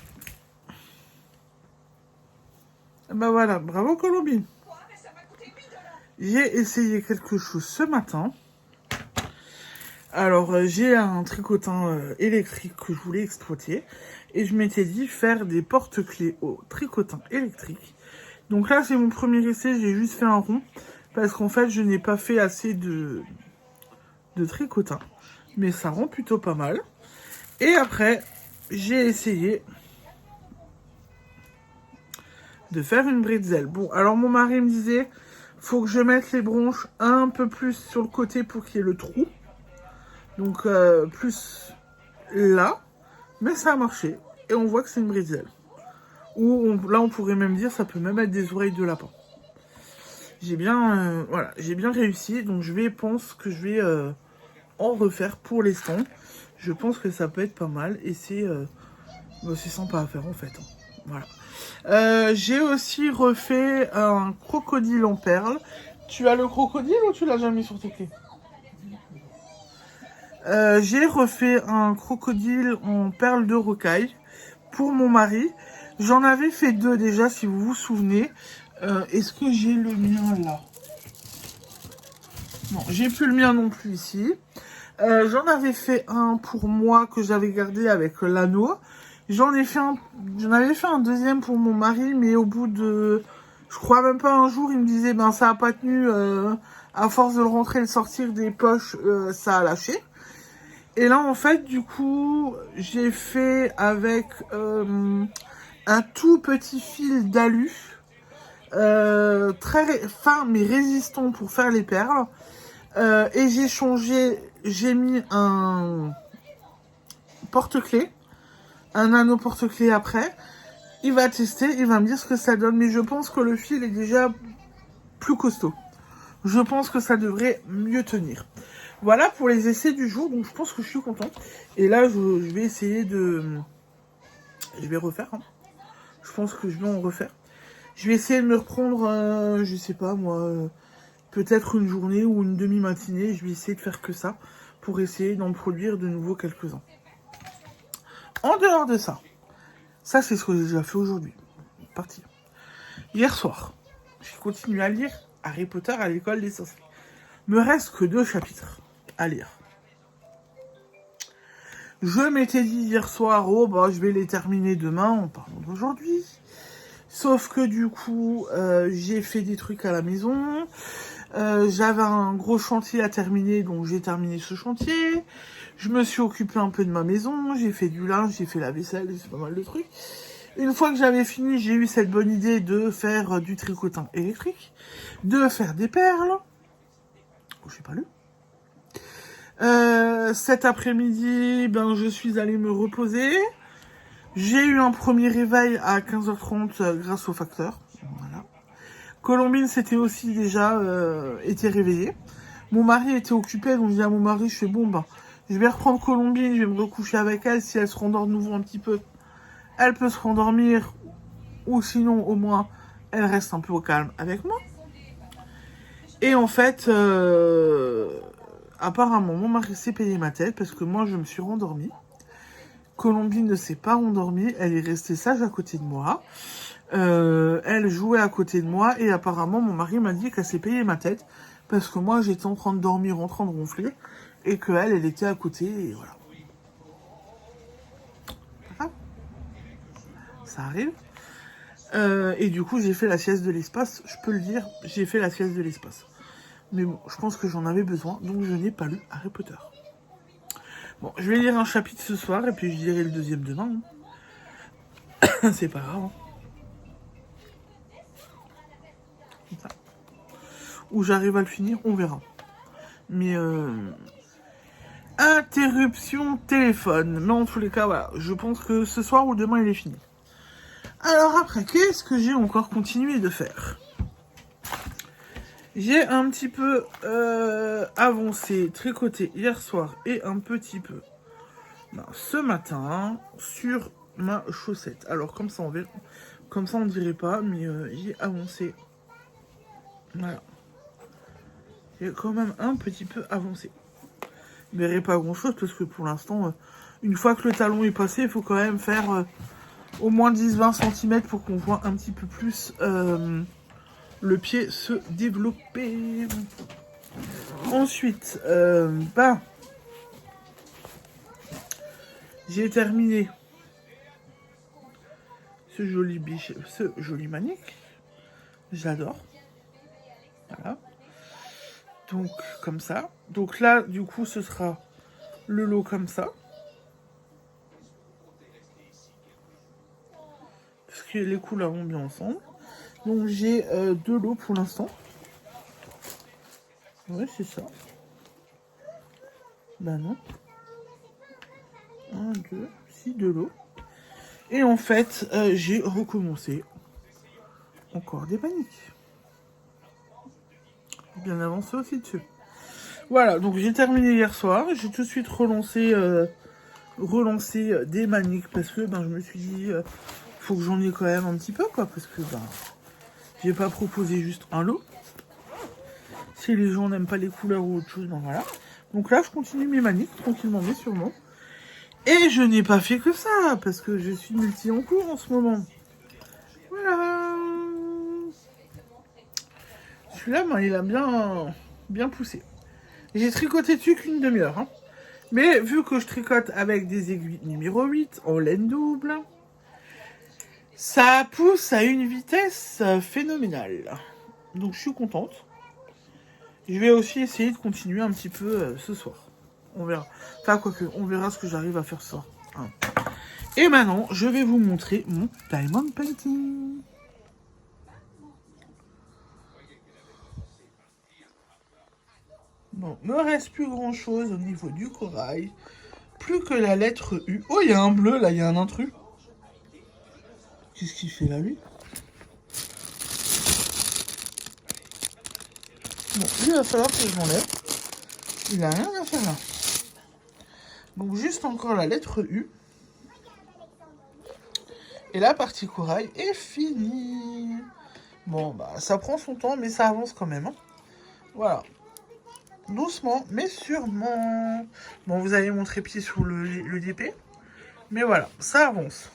Speaker 1: Voilà, bravo Colombine. J'ai essayé quelque chose ce matin. Alors, j'ai un tricotin électrique que je voulais exploiter. Et je m'étais dit faire des porte-clés au tricotin électrique. Donc là, c'est mon premier essai, j'ai juste fait un rond. Parce qu'en fait, je n'ai pas fait assez de tricotin. Mais ça rend plutôt pas mal. Et après, j'ai essayé de faire une bretzel. Bon, alors mon mari me disait, faut que je mette les bronches un peu plus sur le côté pour qu'il y ait le trou. Donc, plus là. Mais ça a marché. Et on voit que c'est une bretzel. Ou là, on pourrait même dire, ça peut même être des oreilles de lapin. voilà, j'ai bien réussi. Donc pense que je vais en refaire pour l'instant. Je pense que ça peut être pas mal et c'est sympa à faire en fait. Voilà. J'ai aussi refait un crocodile en perles. Tu as le crocodile ou tu l'as jamais mis sur tes clés? J'ai refait un crocodile en perles de rocaille pour mon mari. J'en avais fait 2 déjà, si vous vous souvenez. Est-ce que j'ai le mien là? Non, j'ai plus le mien non plus ici. J'en avais fait un pour moi que j'avais gardé avec l'anneau. J'en avais fait un deuxième pour mon mari, mais au bout de, je crois même pas un jour, il me disait, ben ça a pas tenu, à force de le rentrer et le sortir des poches, ça a lâché. Et là, en fait, du coup, j'ai fait avec un tout petit fil d'alu, très fin mais résistant pour faire les perles. Et j'ai mis un porte-clés, un anneau porte-clés après. Il va tester, il va me dire ce que ça donne, mais je pense que le fil est déjà plus costaud. Je pense que ça devrait mieux tenir. Voilà pour les essais du jour, donc je pense que je suis contente. Et là, je vais essayer de... Je vais refaire, hein. Je pense que je vais en refaire. Je vais essayer de me reprendre, je sais pas moi, peut-être une journée ou une demi-matinée. Je vais essayer de faire que ça, pour essayer d'en produire de nouveau quelques-uns. En dehors de ça, ça c'est ce que j'ai déjà fait aujourd'hui. Parti. Hier soir, j'ai continué à lire Harry Potter à l'école des sorciers. Me reste que 2 chapitres à lire. Je m'étais dit hier soir, oh bah je vais les terminer demain en parlant d'aujourd'hui. Sauf que du coup, j'ai fait des trucs à la maison. J'avais un gros chantier à terminer, donc j'ai terminé ce chantier. Je me suis occupée un peu de ma maison, j'ai fait du linge, j'ai fait la vaisselle, c'est pas mal de trucs. Une fois que j'avais fini, j'ai eu cette bonne idée de faire du tricotin électrique, de faire des perles. Oh, j'ai pas lu. Cet après-midi, ben, je suis allée me reposer. J'ai eu un premier réveil à 15h30 grâce au facteur. Voilà. Colombine s'était aussi déjà été réveillée. Mon mari était occupé, donc je dis à mon mari, je fais bon, ben, je vais reprendre Colombine, je vais me recoucher avec elle. Si elle se rendort de nouveau un petit peu, elle peut se rendormir. Ou sinon, au moins, elle reste un peu au calme avec moi. Et en fait, apparemment, mon mari s'est payé ma tête parce que moi, je me suis rendormie. Colombine ne s'est pas rendormie, elle est restée sage à côté de moi. Elle jouait à côté de moi et apparemment, mon mari m'a dit qu'elle s'est payé ma tête parce que moi, j'étais en train de dormir, en train de ronfler et qu'elle, elle était à côté et voilà. Ah, ça arrive. Et du coup, j'ai fait la sieste de l'espace. Je peux le dire, j'ai fait la sieste de l'espace. Mais bon, je pense que j'en avais besoin, donc je n'ai pas lu Harry Potter. Bon, je vais lire un chapitre ce soir, et puis je lirai le deuxième demain. Hein. C'est pas grave. Hein. Ça. Ou j'arrive à le finir, on verra. Mais interruption téléphone. Mais en tous les cas, voilà. Je pense que ce soir ou demain, il est fini. Alors après, qu'est-ce que j'ai encore continué de faire? J'ai un petit peu avancé, tricoté hier soir et un petit peu ce matin sur ma chaussette. Alors comme ça on verra, comme ça on dirait pas, mais j'ai avancé. Voilà. J'ai quand même un petit peu avancé. Vous verrez pas grand chose parce que pour l'instant, une fois que le talon est passé, il faut quand même faire au moins 10-20 cm pour qu'on voit un petit peu plus le pied se développer. Ensuite, j'ai terminé ce joli manique. J'adore. Voilà. Donc, comme ça. Donc là, du coup, ce sera le lot comme ça. Parce que les couleurs vont bien ensemble. Donc, j'ai 2 lots pour l'instant. Ouais, c'est ça. Bah non. 1, 2, 6, 2 lots. Et en fait, j'ai recommencé encore des paniques. bien avancé aussi dessus. Voilà, donc j'ai terminé hier soir. J'ai tout de suite relancé des maniques parce que je me suis dit, faut que j'en ai quand même un petit peu, quoi. Parce que j'ai pas proposé juste un lot. Si les gens n'aiment pas les couleurs ou autre chose, voilà. Donc là, je continue mes maniques tranquillement mais sûrement. Et je n'ai pas fait que ça, parce que je suis multi en cours en ce moment. Voilà. Celui-là, il a bien poussé. J'ai tricoté dessus qu'une demi-heure. Hein. Mais vu que je tricote avec des aiguilles numéro 8 en laine double, ça pousse à une vitesse phénoménale. Donc je suis contente. Je vais aussi essayer de continuer un petit peu ce soir. On verra. Enfin, quoique, on verra ce que j'arrive à faire ce soir. Hein. Et maintenant, je vais vous montrer mon diamond painting. Bon, me reste plus grand chose au niveau du corail. Plus que la lettre U. Oh, il y a un bleu là, il y a un intrus. Qu'est-ce qu'il fait là, lui? Bon, lui, il va falloir que je m'enlève. Il a rien à faire là. Donc, juste encore la lettre U. Et la partie corail est finie. Bon, ça prend son temps, mais ça avance quand même. Hein. Voilà. Doucement, mais sûrement. Bon, vous avez mon trépied sur le DP. Mais voilà, ça avance.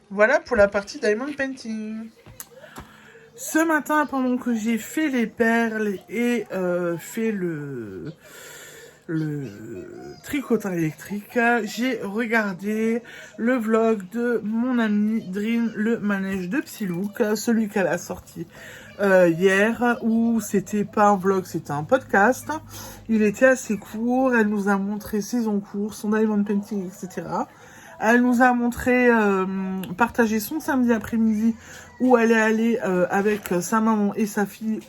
Speaker 1: Voilà pour la partie Diamond Painting. Ce matin, pendant que j'ai fait les perles et fait le tricotin électrique, j'ai regardé le vlog de mon ami Dream, le manège de Psylook, celui qu'elle a sorti hier, où c'était pas un vlog, c'était un podcast. Il était assez court, elle nous a montré ses encours, son diamond painting, etc. Elle nous a montré, partager son samedi après-midi, où elle est allée avec sa maman et sa fille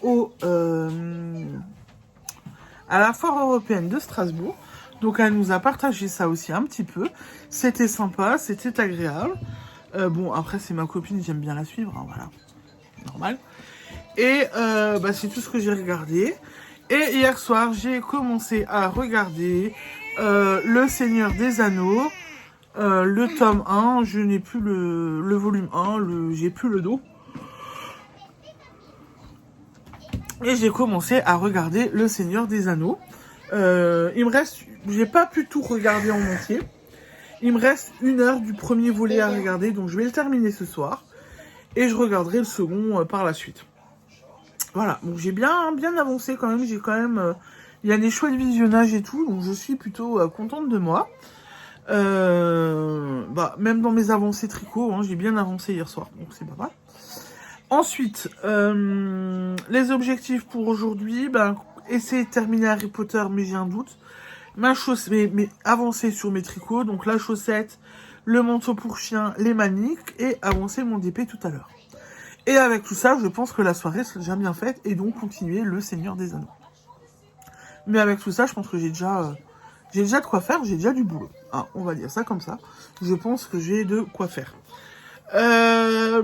Speaker 1: à la foire européenne de Strasbourg. Donc elle nous a partagé ça aussi un petit peu. C'était sympa, c'était agréable. Bon, après c'est ma copine, j'aime bien la suivre, hein, voilà. Normal. Et c'est tout ce que j'ai regardé. Et hier soir, j'ai commencé à regarder Le Seigneur des Anneaux. Le tome 1, je n'ai plus le volume 1, j'ai plus le dos. Et j'ai commencé à regarder Le Seigneur des Anneaux. Il me reste... J'ai pas pu tout regarder en entier. Il me reste 1 heure du premier volet à regarder, donc je vais le terminer ce soir. Et je regarderai le second par la suite. Voilà, donc j'ai bien avancé quand même. J'ai quand même... il y a des choix de visionnage et tout, donc je suis plutôt contente de moi. Même dans mes avancées tricot, hein, j'ai bien avancé hier soir, donc c'est pas mal. Ensuite, les objectifs pour aujourd'hui, essayer de terminer Harry Potter, mais j'ai un doute. Mais avancer sur mes tricots, donc la chaussette, le manteau pour chien, les maniques, et avancer mon DP tout à l'heure. Et avec tout ça, je pense que la soirée sera déjà bien faite, et donc continuer le Seigneur des Anneaux. Mais avec tout ça, je pense que j'ai déjà de quoi faire, j'ai déjà du boulot. Ah, on va dire ça comme ça. Je pense que j'ai de quoi faire. Je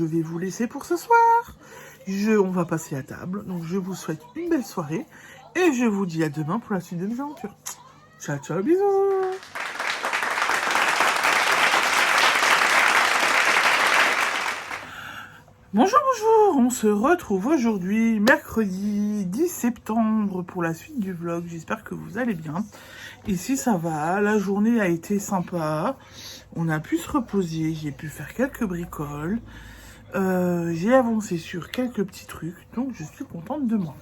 Speaker 1: vais vous laisser pour ce soir. On va passer à table. Donc, je vous souhaite une belle soirée. Et je vous dis à demain pour la suite de mes aventures. Ciao, ciao, bisous. Bonjour, bonjour. On se retrouve aujourd'hui, mercredi 10 septembre, pour la suite du vlog. J'espère que vous allez bien. Ici, ça va. La journée a été sympa. On a pu se reposer. J'ai pu faire quelques bricoles. J'ai avancé sur quelques petits trucs. Donc, je suis contente de moi.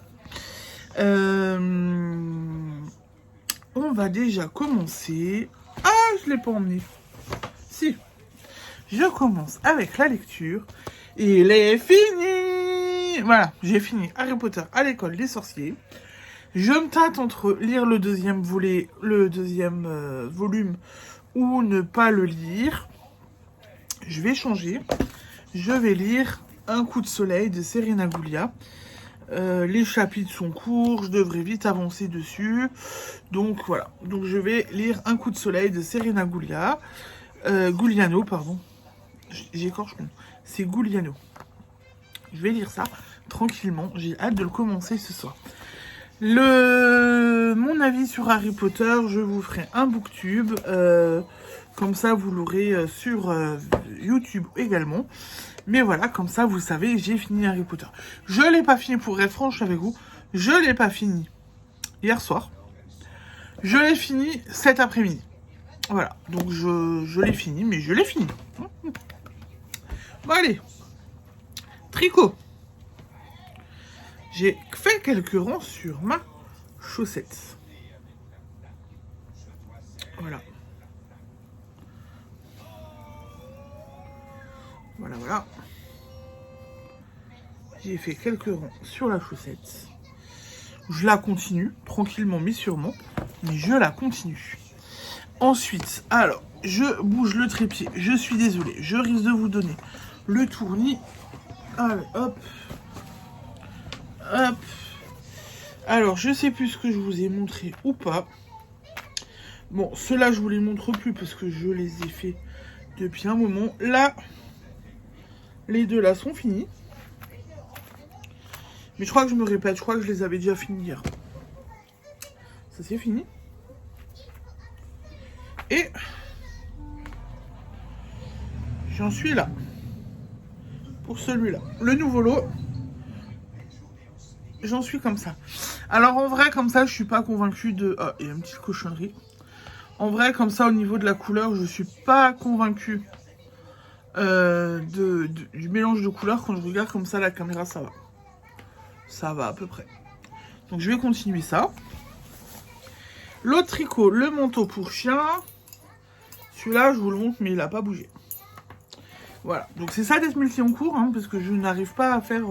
Speaker 1: On va déjà commencer. Ah, je ne l'ai pas emmené. Si. Je commence avec la lecture. Il est fini. Voilà, j'ai fini Harry Potter à l'école des sorciers. Je me tâte entre lire le deuxième volume ou ne pas le lire. Je vais changer. Je vais lire Un coup de soleil de Serena Guglia. Les chapitres sont courts, je devrais vite avancer dessus. Donc voilà, donc je vais lire Un coup de soleil de Serena Guglia. Giuliano, pardon. J'écorche mon nom. C'est Giuliano. Je vais lire ça tranquillement. J'ai hâte de le commencer ce soir. Mon avis sur Harry Potter, je vous ferai un booktube. Comme ça, vous l'aurez sur YouTube également. Mais voilà, comme ça, vous savez, j'ai fini Harry Potter. Je l'ai pas fini, pour être franche avec vous. Je l'ai pas fini hier soir. Je l'ai fini cet après-midi. Voilà, donc je l'ai fini, mais je l'ai fini. Bon, allez. Tricot. J'ai fait quelques rangs sur ma chaussette. Voilà. Voilà, voilà. J'ai fait quelques rangs sur la chaussette. Je la continue, tranquillement mais sûrement. Mais je la continue. Ensuite, alors, je bouge le trépied. Je suis désolée, je risque de vous donner le tournis. Allez, hop. Hop. Alors, je sais plus ce que je vous ai montré ou pas. Bon, ceux-là, je vous les montre plus parce que je les ai fait depuis un moment. Là, les deux là sont finis. Mais je crois que je me répète, je crois que je les avais déjà finis hier. Ça c'est fini. Et j'en suis là. Pour celui-là. Le nouveau lot. J'en suis comme ça. Alors en vrai, comme ça, je suis pas convaincue de... Ah, il y a une petite cochonnerie. En vrai, comme ça, au niveau de la couleur, je suis pas convaincue du mélange de couleurs. Quand je regarde comme ça la caméra, ça va. Ça va à peu près. Donc je vais continuer ça. L'autre tricot, le manteau pour chien. Celui-là, je vous le montre, mais il n'a pas bougé. Voilà. Donc c'est ça d'être multi en cours, hein, parce que je n'arrive pas à faire...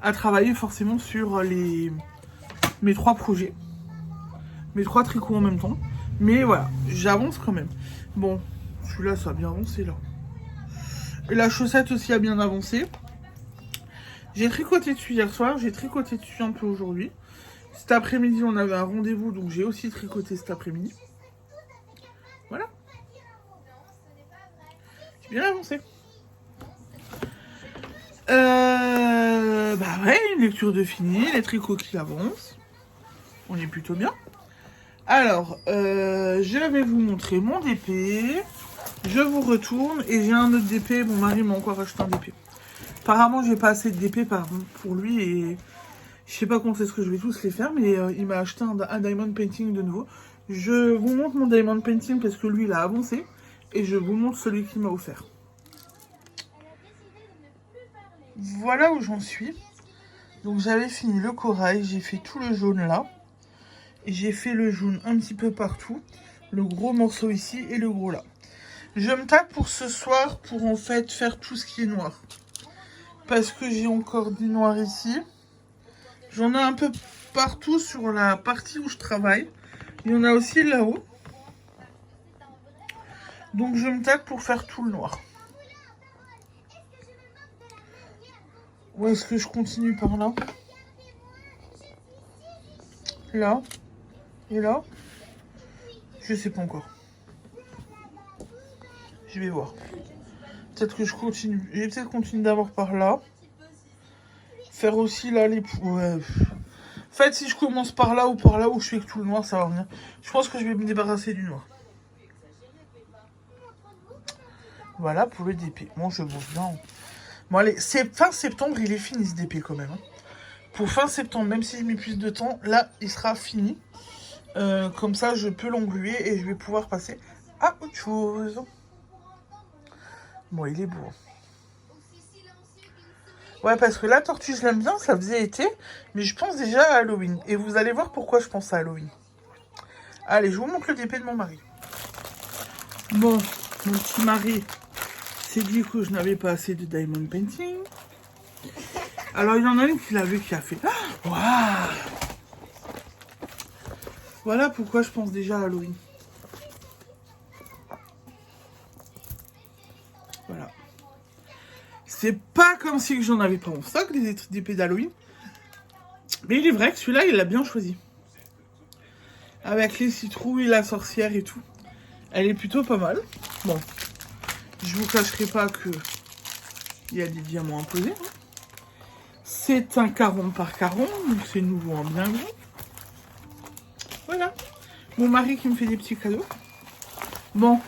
Speaker 1: à travailler forcément sur mes 3 projets. Mes 3 tricots en même temps. Mais voilà, j'avance quand même. Bon, celui-là, ça a bien avancé, là. Et la chaussette aussi a bien avancé. J'ai tricoté dessus hier soir, j'ai tricoté dessus un peu aujourd'hui. Cet après-midi, on avait un rendez-vous, donc j'ai aussi tricoté cet après-midi. Voilà. J'ai bien avancé. Bah ouais, une lecture de fini, les tricots qui avancent. On est plutôt bien. Alors, je vais vous montrer mon DP. Je vous retourne et j'ai un autre DP. Mon mari m'a encore acheté un DP. Apparemment, j'ai pas assez de DP pour lui et je sais pas quand est-ce que je vais tous les faire, mais il m'a acheté un diamond painting de nouveau. Je vous montre mon diamond painting parce que lui, il a avancé et je vous montre celui qu'il m'a offert. Voilà où j'en suis. Donc j'avais fini le corail, j'ai fait tout le jaune là. Et j'ai fait le jaune un petit peu partout. Le gros morceau ici et le gros là. Je me tape pour ce soir pour en fait faire tout ce qui est noir. Parce que j'ai encore du noir ici. J'en ai un peu partout sur la partie où je travaille. Il y en a aussi là-haut. Donc je me tape pour faire tout le noir. Ou est-ce que je continue par là? Là. Et là. Je sais pas encore. Je vais voir. Peut-être que je continue. Je vais peut-être continuer d'abord par là. Faire aussi là les... Ouais. En fait, si je commence par là ou par là où je fais que tout le noir, ça va venir. Je pense que je vais me débarrasser du noir. Voilà pour le DP. Bon, je bosse bien. Bon, allez, c'est fin septembre, il est fini ce DP quand même. Hein. Pour fin septembre, même s'il met plus de temps, là, il sera fini. Comme ça, je peux l'engluer et je vais pouvoir passer à autre chose. Bon, il est beau. Ouais, parce que la tortue, je l'aime bien, ça faisait été. Mais je pense déjà à Halloween. Et vous allez voir pourquoi je pense à Halloween. Allez, je vous montre le DP de mon mari. Bon, mon petit mari s'est dit que je n'avais pas assez de diamond painting. Alors, il y en a une qui l'a vu qui a fait... Waouh! Voilà pourquoi je pense déjà à Halloween. Voilà. C'est pas comme si j'en avais pas en stock, des DP d'Halloween. Mais il est vrai que celui-là, il l'a bien choisi. Avec les citrouilles, la sorcière et tout. Elle est plutôt pas mal. Bon. Je vous cacherai pas que il y a des diamants imposés. Hein. C'est un 40 par 40, donc c'est nouveau en bien gros. Voilà. Mon mari qui me fait des petits cadeaux. Bon,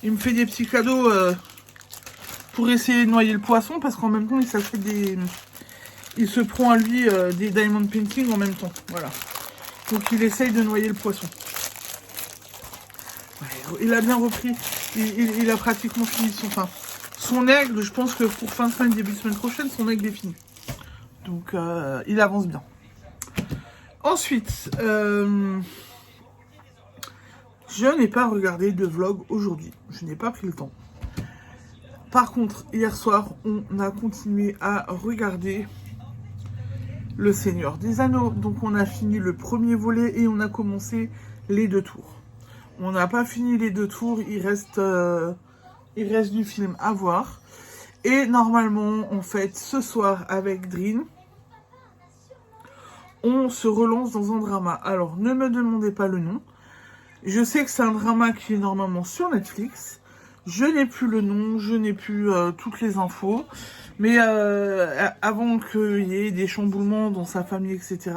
Speaker 1: il me fait des petits cadeaux pour essayer de noyer le poisson, parce qu'en même temps, il s'achète des... Il se prend à lui des diamond painting en même temps. Voilà. Donc il essaye de noyer le poisson. Ouais, il a bien repris. Il a pratiquement fini son aigle. Je pense que pour fin de semaine, début de semaine prochaine, son aigle est fini. Donc il avance bien. Ensuite, je n'ai pas regardé de vlog aujourd'hui. Je n'ai pas pris le temps. Par contre, hier soir, on a continué à regarder Le Seigneur des Anneaux. Donc on a fini le premier volet et on a commencé les 2 tours. On n'a pas fini les 2 tours, il reste du film à voir. Et normalement, en fait, ce soir avec Drin, on se relance dans un drama. Alors, ne me demandez pas le nom. Je sais que c'est un drama qui est normalement sur Netflix. Je n'ai plus le nom, je n'ai plus toutes les infos. Mais avant qu'il y ait des chamboulements dans sa famille, etc.,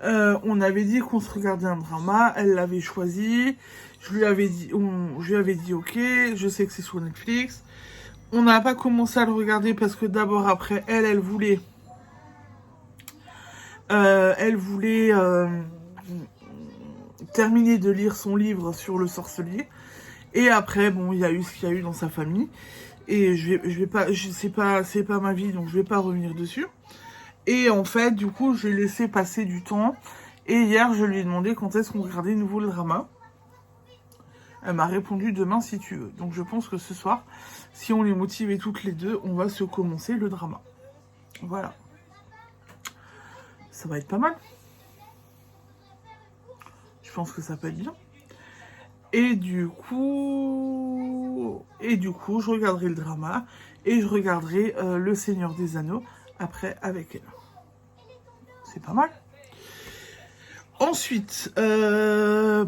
Speaker 1: on avait dit qu'on se regardait un drama. Elle l'avait choisi. Je lui avais dit ok, je sais que c'est sur Netflix. On n'a pas commencé à le regarder parce que d'abord après, elle voulait... terminer de lire son livre sur le sorcelier. Et après, bon, il y a eu ce qu'il y a eu dans sa famille. Et c'est pas ma vie, donc je vais pas revenir dessus. Et en fait, du coup, j'ai laissé passer du temps. Et hier, je lui ai demandé quand est-ce qu'on regardait de nouveau le drama. Elle m'a répondu demain si tu veux. Donc je pense que ce soir, si on les motive toutes les deux, on va se commencer le drama. Voilà. Ça va être pas mal. Je pense que ça peut être bien. Et du coup, je regarderai le drama et je regarderai Le Seigneur des Anneaux après avec elle. C'est pas mal. Ensuite,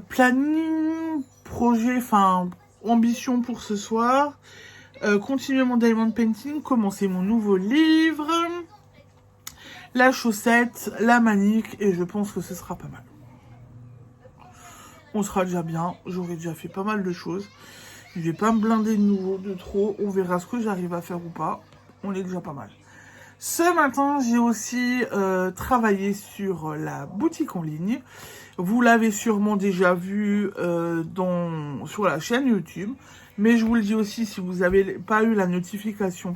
Speaker 1: planning, projet, ambition pour ce soir. Continuer mon diamond painting, commencer mon nouveau livre, la chaussette, la manique, et je pense que ce sera pas mal. On sera déjà bien, j'aurai déjà fait pas mal de choses. Je vais pas me blinder de nouveau, de trop, on verra ce que j'arrive à faire ou pas. On est déjà pas mal. Ce matin, j'ai aussi travaillé sur la boutique en ligne. Vous l'avez sûrement déjà vu sur la chaîne YouTube. Mais je vous le dis aussi, si vous n'avez pas eu la notification,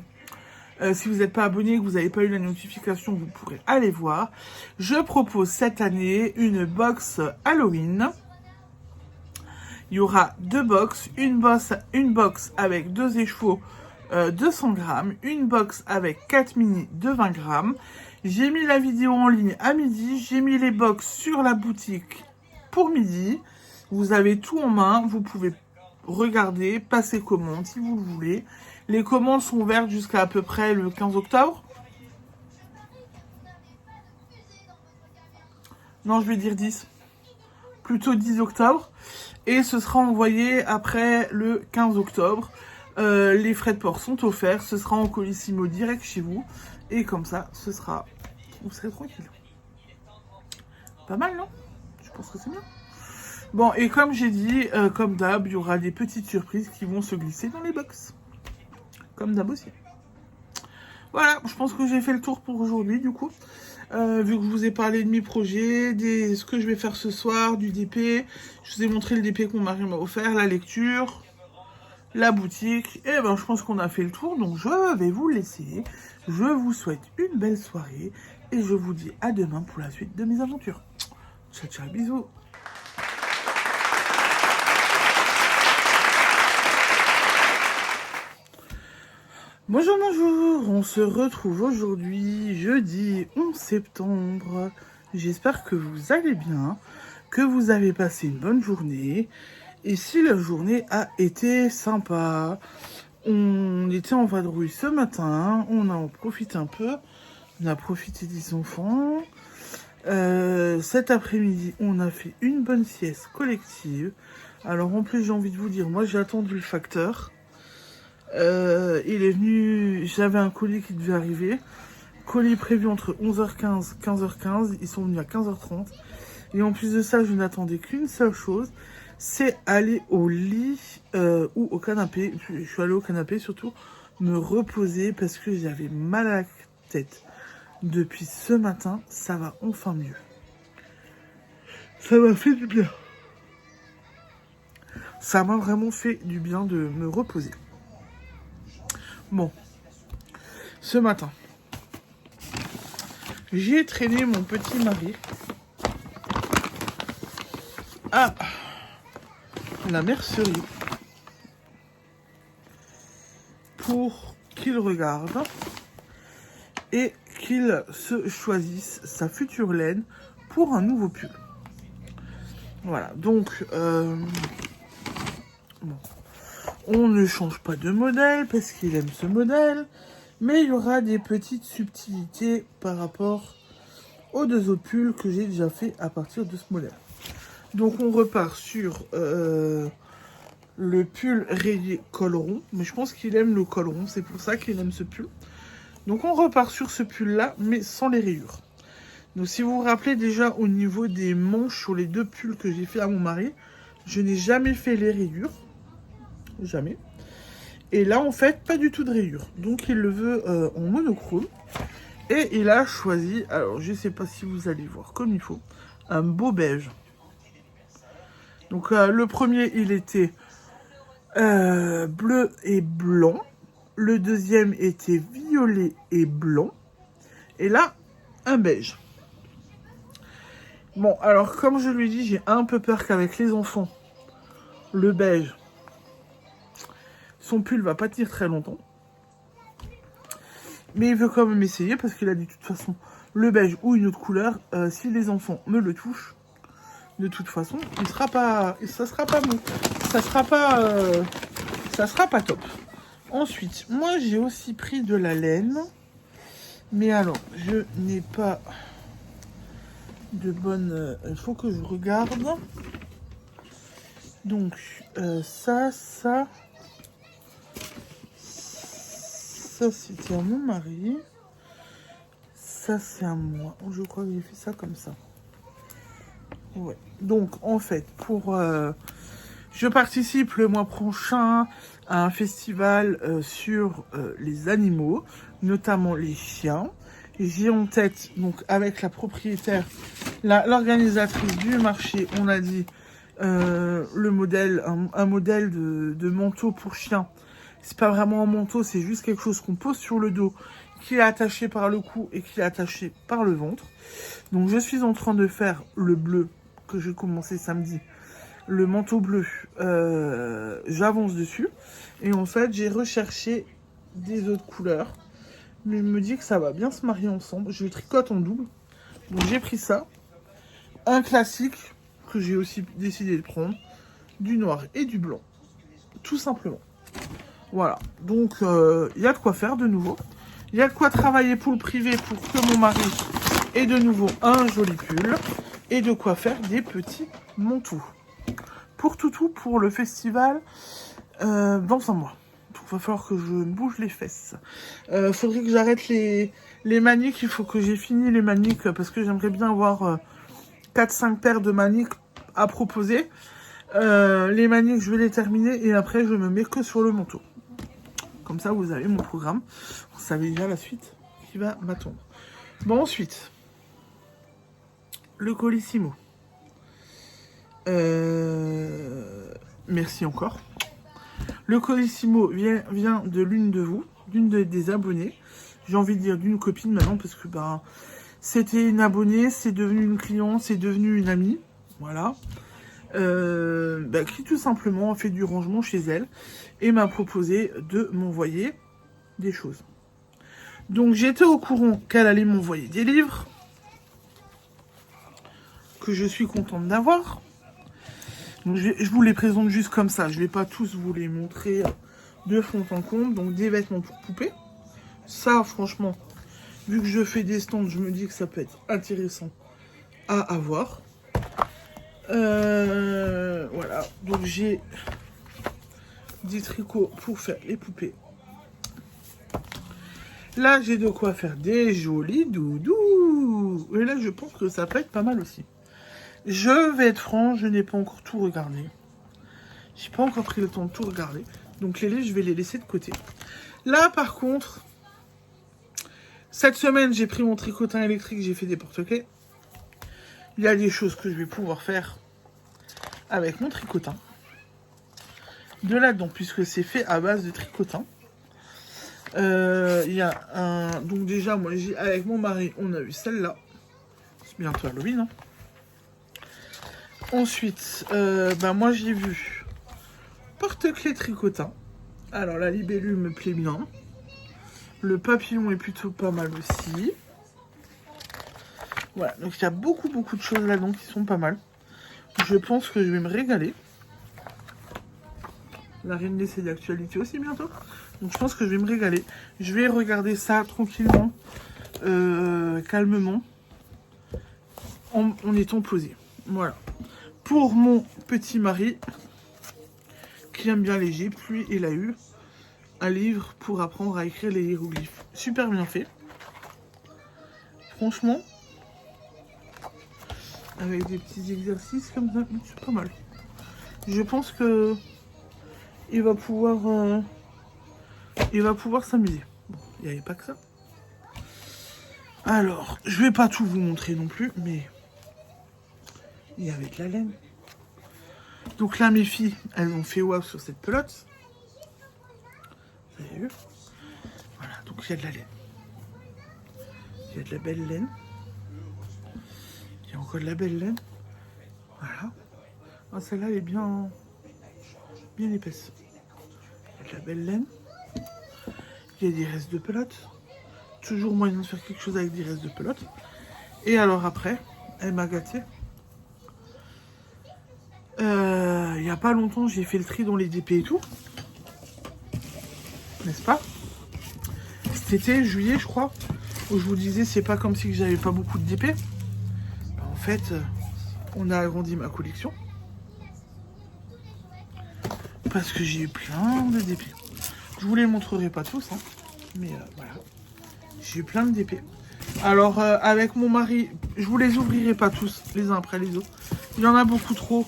Speaker 1: si vous n'êtes pas abonné et que vous n'avez pas eu la notification, vous pourrez aller voir. Je propose cette année une box Halloween. Il y aura 2 box, une box avec 2 écheveaux 200 grammes, une box avec 4 mini de 20 grammes. J'ai mis la vidéo en ligne à midi, j'ai mis les box sur la boutique pour midi. Vous avez tout en main, vous pouvez regarder, passer commande si vous le voulez. Les commandes sont ouvertes jusqu'à peu près le 15 octobre. Non, je vais dire 10. Plutôt 10 octobre. Et ce sera envoyé après le 15 octobre. Les frais de port sont offerts. Ce sera en colissimo direct chez vous. Et comme ça, vous serez tranquille. Pas mal, non? Je pense que c'est bien. Bon, et comme j'ai dit, comme d'hab, il y aura des petites surprises qui vont se glisser dans les box. Comme d'hab aussi. Voilà, je pense que j'ai fait le tour pour aujourd'hui, du coup. Vu que je vous ai parlé de mes projets, ce que je vais faire ce soir, du DP. Je vous ai montré le DP que mon mari m'a offert, la lecture, la boutique. Et ben, je pense qu'on a fait le tour, donc je vais vous laisser. Je vous souhaite une belle soirée et je vous dis à demain pour la suite de mes aventures. Ciao, ciao, bisous. Bonjour, bonjour, on se retrouve aujourd'hui, jeudi 11 septembre. J'espère que vous allez bien, que vous avez passé une bonne journée. Et si la journée a été sympa, on était en vadrouille ce matin, on a en profité un peu, on a profité des enfants. Cet après-midi, on a fait une bonne sieste collective. Alors en plus, j'ai envie de vous dire, moi j'ai attendu le facteur. Il est venu, j'avais un colis qui devait arriver. Colis prévu entre 11h15 et 15h15. Ils sont venus à 15h30. Et en plus de ça, je n'attendais qu'une seule chose. C'est aller au lit ou au canapé. Je suis allée au canapé surtout me reposer parce que j'avais mal à la tête. Depuis ce matin, ça va enfin mieux. Ça m'a fait du bien. Ça m'a vraiment fait du bien de me reposer. Bon, ce matin, j'ai traîné mon petit mari à la mercerie pour qu'il regarde et qu'il se choisisse sa future laine pour un nouveau pull. Voilà, donc bon, on ne change pas de modèle parce qu'il aime ce modèle, mais il y aura des petites subtilités par rapport aux deux autres pulls que j'ai déjà fait à partir de ce modèle. Donc on repart sur le pull rayé col rond, mais je pense qu'il aime le col rond, c'est pour ça qu'il aime ce pull. Donc on repart sur ce pull là, mais sans les rayures. Donc si vous vous rappelez déjà au niveau des manches sur les deux pulls que j'ai fait à mon mari, je n'ai jamais fait les rayures. Jamais. Et là en fait pas du tout de rayures. Donc il le veut en monochrome. Et il a choisi, alors je sais pas si vous allez voir comme il faut, un beau beige. Donc le premier il était bleu et blanc. Le deuxième était violet et blanc. Et là, un beige. Bon, alors comme je lui dis, j'ai un peu peur qu'avec les enfants, le beige, son pull va pas tenir très longtemps. Mais il veut quand même essayer parce qu'il a dit de toute façon, le beige ou une autre couleur, si les enfants me le touchent, de toute façon, ça sera pas bon. Ça sera pas top. Ensuite, moi j'ai aussi pris de la laine. Mais alors, je n'ai pas de bonne... Il faut que je regarde. Donc, ça c'était à mon mari. Ça, c'est à moi. Je crois que j'ai fait ça comme ça. Ouais. Donc, en fait, pour... je participe le mois prochain à un festival sur les animaux, notamment les chiens. J'ai en tête, donc avec la propriétaire, l'organisatrice du marché, on a dit le modèle, un modèle de manteau pour chien. C'est pas vraiment un manteau, c'est juste quelque chose qu'on pose sur le dos, qui est attaché par le cou et qui est attaché par le ventre. Donc je suis en train de faire le bleu que j'ai commencé samedi. Le manteau bleu, j'avance dessus. Et en fait, j'ai recherché des autres couleurs. Mais je me dis que ça va bien se marier ensemble. Je le tricote en double. Donc j'ai pris ça. Un classique que j'ai aussi décidé de prendre. Du noir et du blanc. Tout simplement. Voilà. Donc il y a de quoi faire de nouveau. Il y a de quoi travailler pour le privé pour que mon mari ait de nouveau un joli pull. Et de quoi faire des petits manteaux. Pour toutou, pour le festival, dans un mois. Donc, il va falloir que je me bouge les fesses. Faudrait que j'arrête les maniques. Il faut que j'ai fini les maniques parce que j'aimerais bien avoir 4-5 paires de maniques à proposer. Les maniques, je vais les terminer et après, je me mets que sur le manteau. Comme ça, vous avez mon programme. Vous savez déjà la suite qui va m'attendre. Bon, ensuite, le Colissimo. Merci encore. Le Colissimo vient de l'une de vous, des abonnés. J'ai envie de dire d'une copine maintenant parce que c'était une abonnée, c'est devenu une cliente, c'est devenu une amie. Voilà. Qui tout simplement a fait du rangement chez elle et m'a proposé de m'envoyer des choses. Donc j'étais au courant qu'elle allait m'envoyer des livres que je suis contente d'avoir. Donc, je vous les présente juste comme ça. Je ne vais pas tous vous les montrer de fond en comble. Donc des vêtements pour poupées. Ça franchement, vu que je fais des stands, je me dis que ça peut être intéressant à avoir. Voilà. Donc j'ai des tricots pour faire les poupées. Là, j'ai de quoi faire des jolis doudous. Et là, je pense que ça peut être pas mal aussi. Je vais être franc, je n'ai pas encore tout regardé. J'ai pas encore pris le temps de tout regarder. Donc les laits, je vais les laisser de côté. Là, par contre, cette semaine, j'ai pris mon tricotin électrique, j'ai fait des porte-clés. Il y a des choses que je vais pouvoir faire avec mon tricotin. De là-dedans, puisque c'est fait à base de tricotin. Il y a un... Donc déjà, moi, avec mon mari, on a eu celle-là. C'est bientôt Halloween, hein. Ensuite, moi, j'ai vu porte-clés tricotin. Alors, la libellule me plaît bien. Le papillon est plutôt pas mal aussi. Voilà, donc il y a beaucoup de choses là-dedans qui sont pas mal. Je pense que je vais me régaler. La Reine c'est d'actualité aussi bientôt. Donc je pense que je vais me régaler. Je vais regarder ça tranquillement, calmement, en étant posé. Voilà. Pour mon petit mari, qui aime bien l'Égypte, lui, il a eu un livre pour apprendre à écrire les hiéroglyphes. Super bien fait. Franchement, avec des petits exercices comme ça, c'est pas mal. Je pense que il va pouvoir s'amuser. Bon, il n'y avait pas que ça. Alors, je vais pas tout vous montrer non plus, mais il y avait de la laine. Donc là, mes filles, elles ont fait waouh sur cette pelote. Vous avez vu? Voilà, donc il y a de la laine. Il y a de la belle laine. Il y a encore de la belle laine. Voilà. Ah, celle-là, elle est bien épaisse. Il y a de la belle laine. Il y a des restes de pelote. Toujours moyen de faire quelque chose avec des restes de pelote. Et alors après, elle m'a gâté. Il n'y a pas longtemps, j'ai fait le tri dans les DP et tout. N'est-ce pas? Cet été, juillet, je crois, où je vous disais, c'est pas comme si j'avais pas beaucoup de DP. En fait, on a agrandi ma collection. Parce que j'ai eu plein de DP. Je vous les montrerai pas tous, hein, mais voilà. J'ai eu plein de DP. Alors, avec mon mari, je vous les ouvrirai pas tous, les uns après les autres. Il y en a beaucoup trop.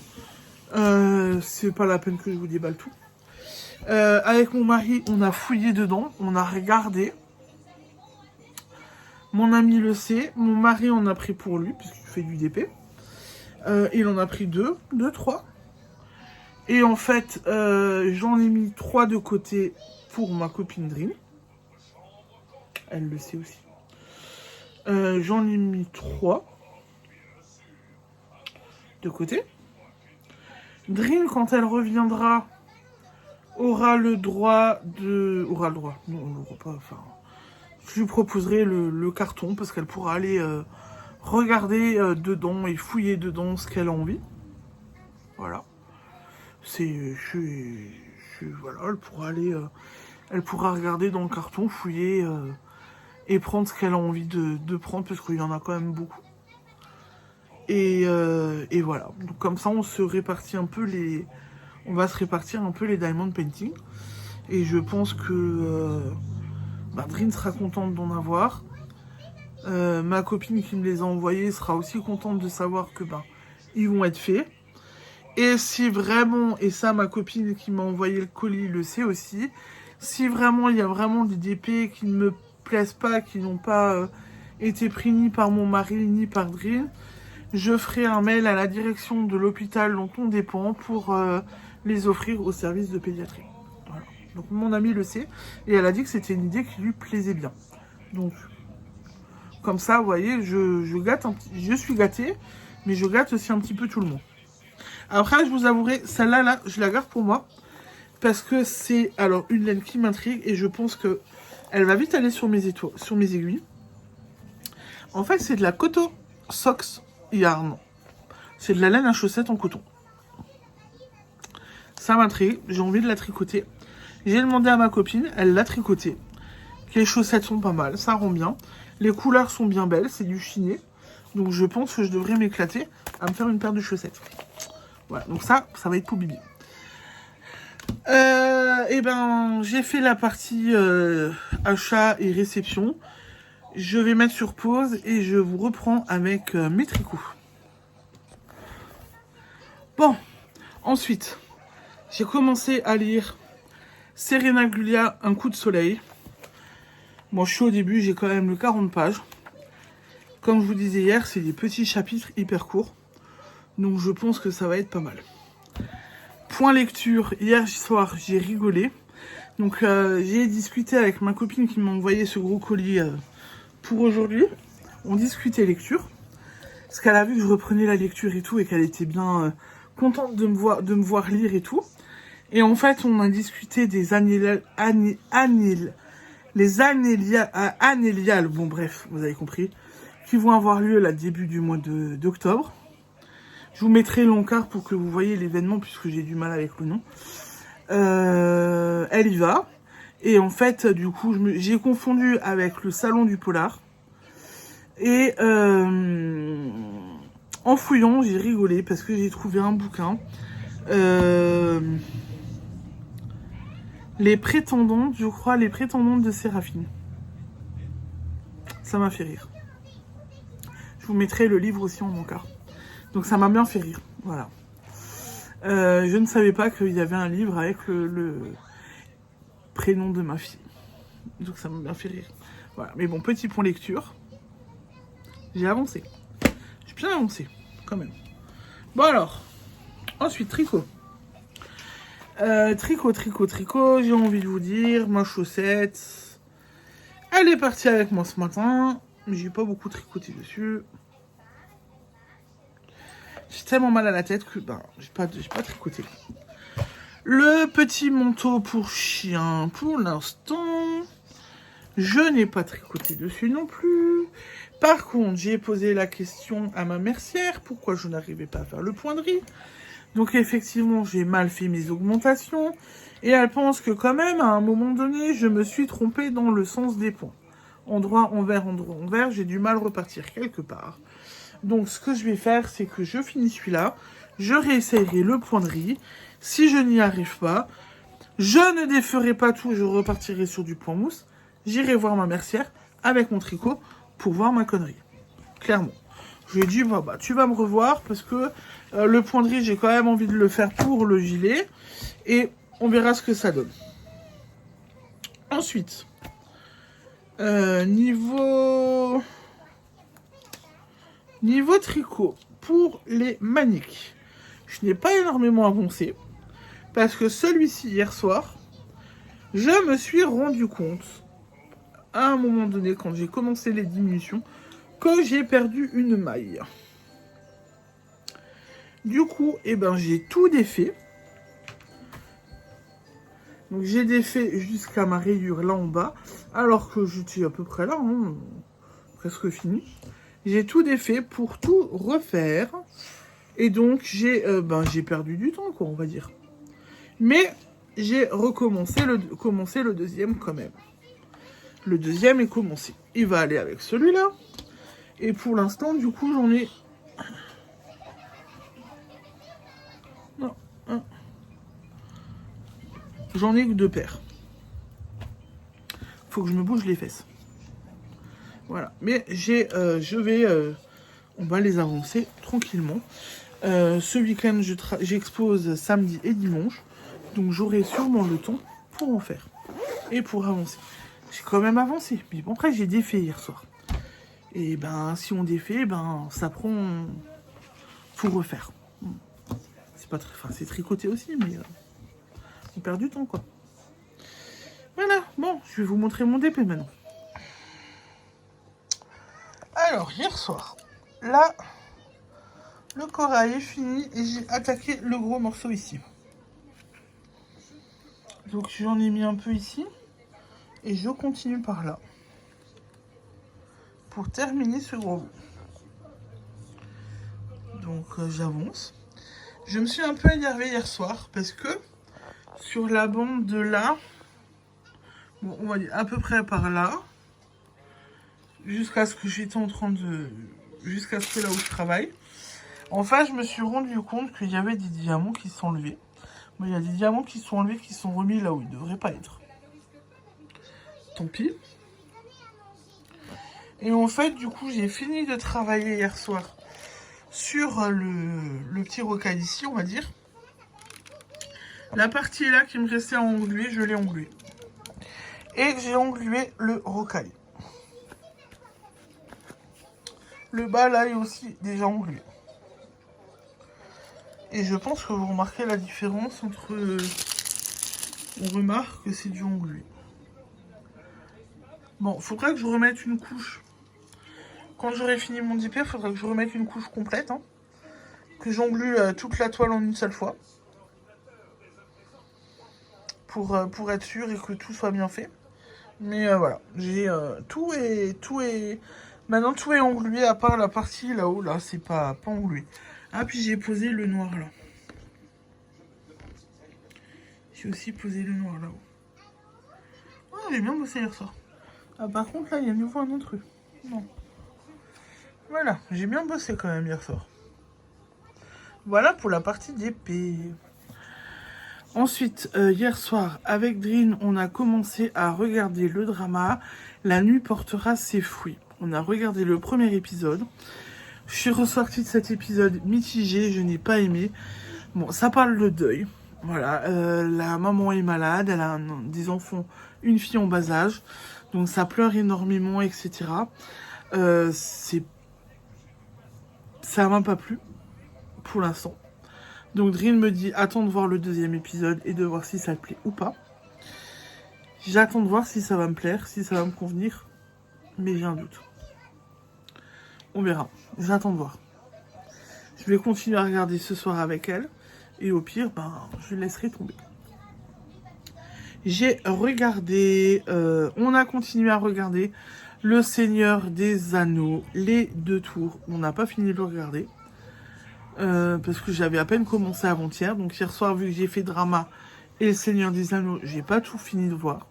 Speaker 1: C'est pas la peine que je vous déballe tout. Avec mon mari, on a fouillé dedans, on a regardé. Mon ami le sait, mon mari en a pris pour lui, puisqu'il fait du DP. Il en a pris 2, 3. Et en fait, j'en ai mis 3 de côté pour ma copine Dream. Elle le sait aussi. J'en ai mis 3 de côté. Dream, quand elle reviendra, aura le droit de... Non, on l'aura pas, enfin... Je lui proposerai le carton, parce qu'elle pourra aller regarder dedans et fouiller dedans ce qu'elle a envie. Voilà. Voilà, elle pourra regarder dans le carton, fouiller et prendre ce qu'elle a envie de prendre, parce qu'il y en a quand même beaucoup. Et voilà. Donc comme ça, on va se répartir un peu les diamond painting. Et je pense que Dream sera contente d'en avoir. Ma copine qui me les a envoyés sera aussi contente de savoir que ils vont être faits. Et si vraiment, et ça ma copine qui m'a envoyé le colis le sait aussi, si vraiment il y a vraiment des DP qui ne me plaisent pas, qui n'ont pas été pris ni par mon mari ni par Dream, je ferai un mail à la direction de l'hôpital dont on dépend pour les offrir au service de pédiatrie. Voilà. Donc mon amie le sait et elle a dit que c'était une idée qui lui plaisait bien. Donc comme ça, vous voyez, je suis gâtée, mais je gâte aussi un petit peu tout le monde. Après, je vous avouerai, celle-là, là, je la garde pour moi. Parce que c'est, alors, une laine qui m'intrigue. Et je pense que elle va vite aller sur mes aiguilles. En fait, c'est de la Koto Socks Yarn. C'est de la laine à chaussettes en coton. Ça m'intrigue. J'ai envie de la tricoter. J'ai demandé à ma copine. Elle l'a tricotée. Les chaussettes sont pas mal. Ça rend bien. Les couleurs sont bien belles. C'est du chiné. Donc, je pense que je devrais m'éclater à me faire une paire de chaussettes. Voilà, donc ça va être pour Bibi. Et ben, j'ai fait la partie achat et réception. Je vais mettre sur pause et je vous reprends avec mes tricots. Bon, ensuite, j'ai commencé à lire Serena Giulia, Un coup de soleil. Bon, je suis au début, j'ai quand même le 40 pages. Comme je vous disais hier, c'est des petits chapitres hyper courts. Donc je pense que ça va être pas mal. Point lecture, hier soir, j'ai rigolé. Donc j'ai discuté avec ma copine qui m'a envoyé ce gros colis pour aujourd'hui. On discutait lecture. Parce qu'elle a vu que je reprenais la lecture et tout et qu'elle était bien contente de me voir lire et tout. Et en fait, on a discuté des annéliales, bon bref, vous avez compris, qui vont avoir lieu là début du mois d'octobre. Je vous mettrai l'encart pour que vous voyez l'événement puisque j'ai du mal avec le nom. Elle y va. Et en fait, du coup, j'ai confondu avec le salon du polar. Et en fouillant, j'ai rigolé parce que j'ai trouvé un bouquin. Les prétendantes, je crois, les prétendantes de Séraphine. Ça m'a fait rire. Je vous mettrai le livre aussi en encart. Donc ça m'a bien fait rire, voilà. Je ne savais pas qu'il y avait un livre avec le prénom de ma fille. Donc ça m'a bien fait rire. Voilà, mais bon, petit point lecture. J'ai avancé. J'ai bien avancé, quand même. Bon alors, ensuite, tricot. Tricot, j'ai envie de vous dire, ma chaussette, elle est partie avec moi ce matin, mais j'ai pas beaucoup tricoté dessus. J'ai tellement mal à la tête que j'ai pas tricoté. Le petit manteau pour chien, pour l'instant, je n'ai pas tricoté dessus non plus. Par contre, j'ai posé la question à ma mercière, pourquoi je n'arrivais pas à faire le point de riz. Donc effectivement, j'ai mal fait mes augmentations. Et elle pense que quand même, à un moment donné, je me suis trompée dans le sens des points. Endroit, envers, j'ai du mal repartir quelque part. Donc ce que je vais faire, c'est que je finis celui-là. Je réessayerai le point de riz. Si je n'y arrive pas, je ne déferai pas tout, je repartirai sur du point mousse. J'irai voir ma mercière avec mon tricot pour voir ma connerie. Clairement. Je lui ai dit, tu vas me revoir parce que le point de riz, j'ai quand même envie de le faire pour le gilet. Et on verra ce que ça donne. Ensuite, niveau tricot, pour les maniques, je n'ai pas énormément avancé. Parce que celui-ci, hier soir, je me suis rendu compte, à un moment donné, quand j'ai commencé les diminutions, que j'ai perdu une maille. Du coup, j'ai tout défait. Donc j'ai défait jusqu'à ma rayure là en bas, alors que j'étais à peu près là, presque fini. J'ai tout défait pour tout refaire. Et donc j'ai perdu du temps, quoi, on va dire. Mais j'ai commencé le deuxième quand même. Le deuxième est commencé. Il va aller avec celui-là. Et pour l'instant, du coup, j'en ai... Non, un. J'en ai que 2 paires. Faut que je me bouge les fesses. Voilà. Mais on va les avancer tranquillement. Ce week-end, j'expose samedi et dimanche. Donc j'aurai sûrement le temps pour en faire. Et pour avancer. J'ai quand même avancé. Mais bon, après, j'ai défait hier soir. Et si on défait, ça prend... Faut refaire. C'est pas très... Enfin, c'est tricoté aussi, mais... on perd du temps, quoi. Voilà. Bon, je vais vous montrer mon DP maintenant. Alors, hier soir, là, le corail est fini et j'ai attaqué le gros morceau ici. Donc, j'en ai mis un peu ici. Et je continue par là. Pour terminer ce gros bout. Donc, j'avance. Je me suis un peu énervée hier soir parce que sur la bande de là, bon, on va dire à peu près par là, jusqu'à ce que j'étais en train de... jusqu'à ce que là où je travaille. Enfin, je me suis rendu compte qu'il y avait des diamants qui s'enlevaient. Bon, il y a des diamants qui sont enlevés, qui sont remis là où ils ne devraient pas être. Tant pis. Et en fait, du coup, j'ai fini de travailler hier soir sur le petit rocaille ici, on va dire. La partie là qui me restait à engluer, je l'ai engluée. Et j'ai englué le rocaille. Le bas là est aussi déjà englué. Et je pense que vous remarquez la différence entre... on remarque que c'est du englué. Bon, faudra que je remette une couche. Quand j'aurai fini mon DP, il faudra que je remette une couche complète. Hein, que j'englue toute la toile en une seule fois. Pour être sûr et que tout soit bien fait. Mais voilà, j'ai tout est... Maintenant tout est englué à part la partie là-haut. Là, c'est pas englué. Ah, puis j'ai posé le noir là. J'ai aussi posé le noir là-haut. Oh, j'ai bien bossé hier soir. Ah, par contre, là, il y a de nouveau un autre truc. Non. Voilà, j'ai bien bossé quand même hier soir. Voilà pour la partie d'épée. Ensuite, hier soir, avec Drin, on a commencé à regarder le drama « La nuit portera ses fruits ». On a regardé le premier épisode. Je suis ressortie de cet épisode mitigée, je n'ai pas aimé. Bon, ça parle de deuil. Voilà, la maman est malade, elle a des enfants, une fille en bas âge. Donc ça pleure énormément, etc. Ça m'a pas plu, pour l'instant. Donc Drin me dit, attends de voir le deuxième épisode et de voir si ça te plaît ou pas. J'attends de voir si ça va me plaire, si ça va me convenir. Mais j'ai un doute. On verra. J'attends de voir. Je vais continuer à regarder ce soir avec elle. Et au pire, ben, je laisserai tomber. J'ai regardé... on a continué à regarder Le Seigneur des Anneaux, les 2 tours. On n'a pas fini de le regarder. Parce que j'avais à peine commencé avant-hier. Donc hier soir, vu que j'ai fait drama et Le Seigneur des Anneaux, j'ai pas tout fini de voir.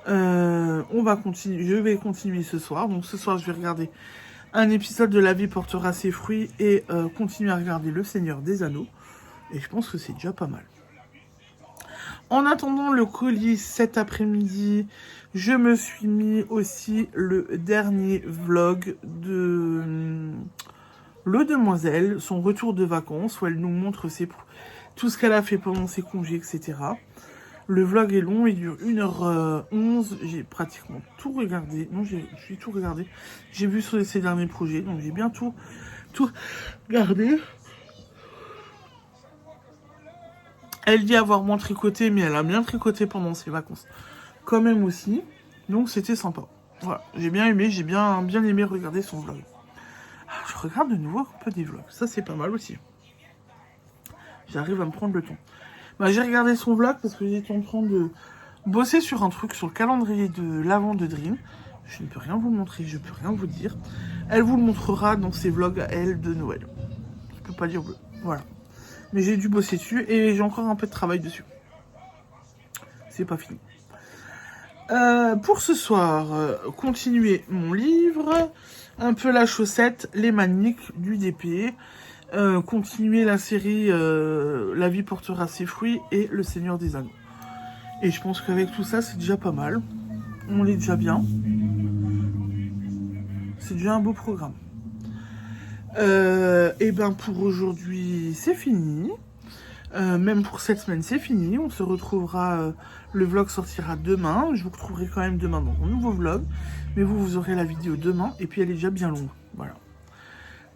Speaker 1: On va continuer. Je vais continuer ce soir. Donc ce soir, je vais regarder un épisode de La vie portera ses fruits et continuer à regarder Le Seigneur des Anneaux. Et je pense que c'est déjà pas mal. En attendant le colis cet après-midi, je me suis mis aussi le dernier vlog de Le Demoiselle, son retour de vacances, où elle nous montre tout ce qu'elle a fait pendant ses congés, etc. Le vlog est long, il dure 1h11, j'ai pratiquement tout regardé. Non, j'ai tout regardé. J'ai vu sur ses derniers projets, donc j'ai bien tout regardé. Elle dit avoir moins tricoté, mais elle a bien tricoté pendant ses vacances. Quand même aussi. Donc c'était sympa. Voilà, j'ai bien aimé, j'ai bien aimé regarder son vlog. Ah, je regarde de nouveau un peu des vlogs. Ça c'est pas mal aussi. J'arrive à me prendre le temps. Bah, j'ai regardé son vlog parce que j'étais en train de bosser sur un truc, sur le calendrier de l'avant de Drin. Je ne peux rien vous montrer, je peux rien vous dire. Elle vous le montrera dans ses vlogs à elle de Noël. Je peux pas dire bleu. Voilà. Mais j'ai dû bosser dessus et j'ai encore un peu de travail dessus. C'est pas fini. Pour ce soir, continuer mon livre, un peu la chaussette, les maniques du DP, continuer la série La vie portera ses fruits et Le Seigneur des Anneaux. Et je pense qu'avec tout ça, c'est déjà pas mal. On est déjà bien. C'est déjà un beau programme. Et ben pour aujourd'hui, c'est fini. Même pour cette semaine, c'est fini. On se retrouvera... le vlog sortira demain. Je vous retrouverai quand même demain dans un nouveau vlog. Mais vous aurez la vidéo demain. Et puis elle est déjà bien longue. Voilà.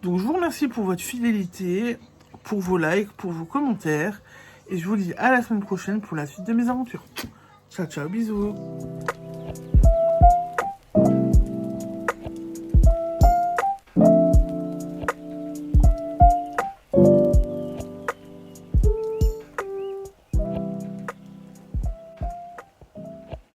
Speaker 1: Donc je vous remercie pour votre fidélité, pour vos likes, pour vos commentaires. Et je vous dis à la semaine prochaine pour la suite de mes aventures. Ciao, ciao, bisous.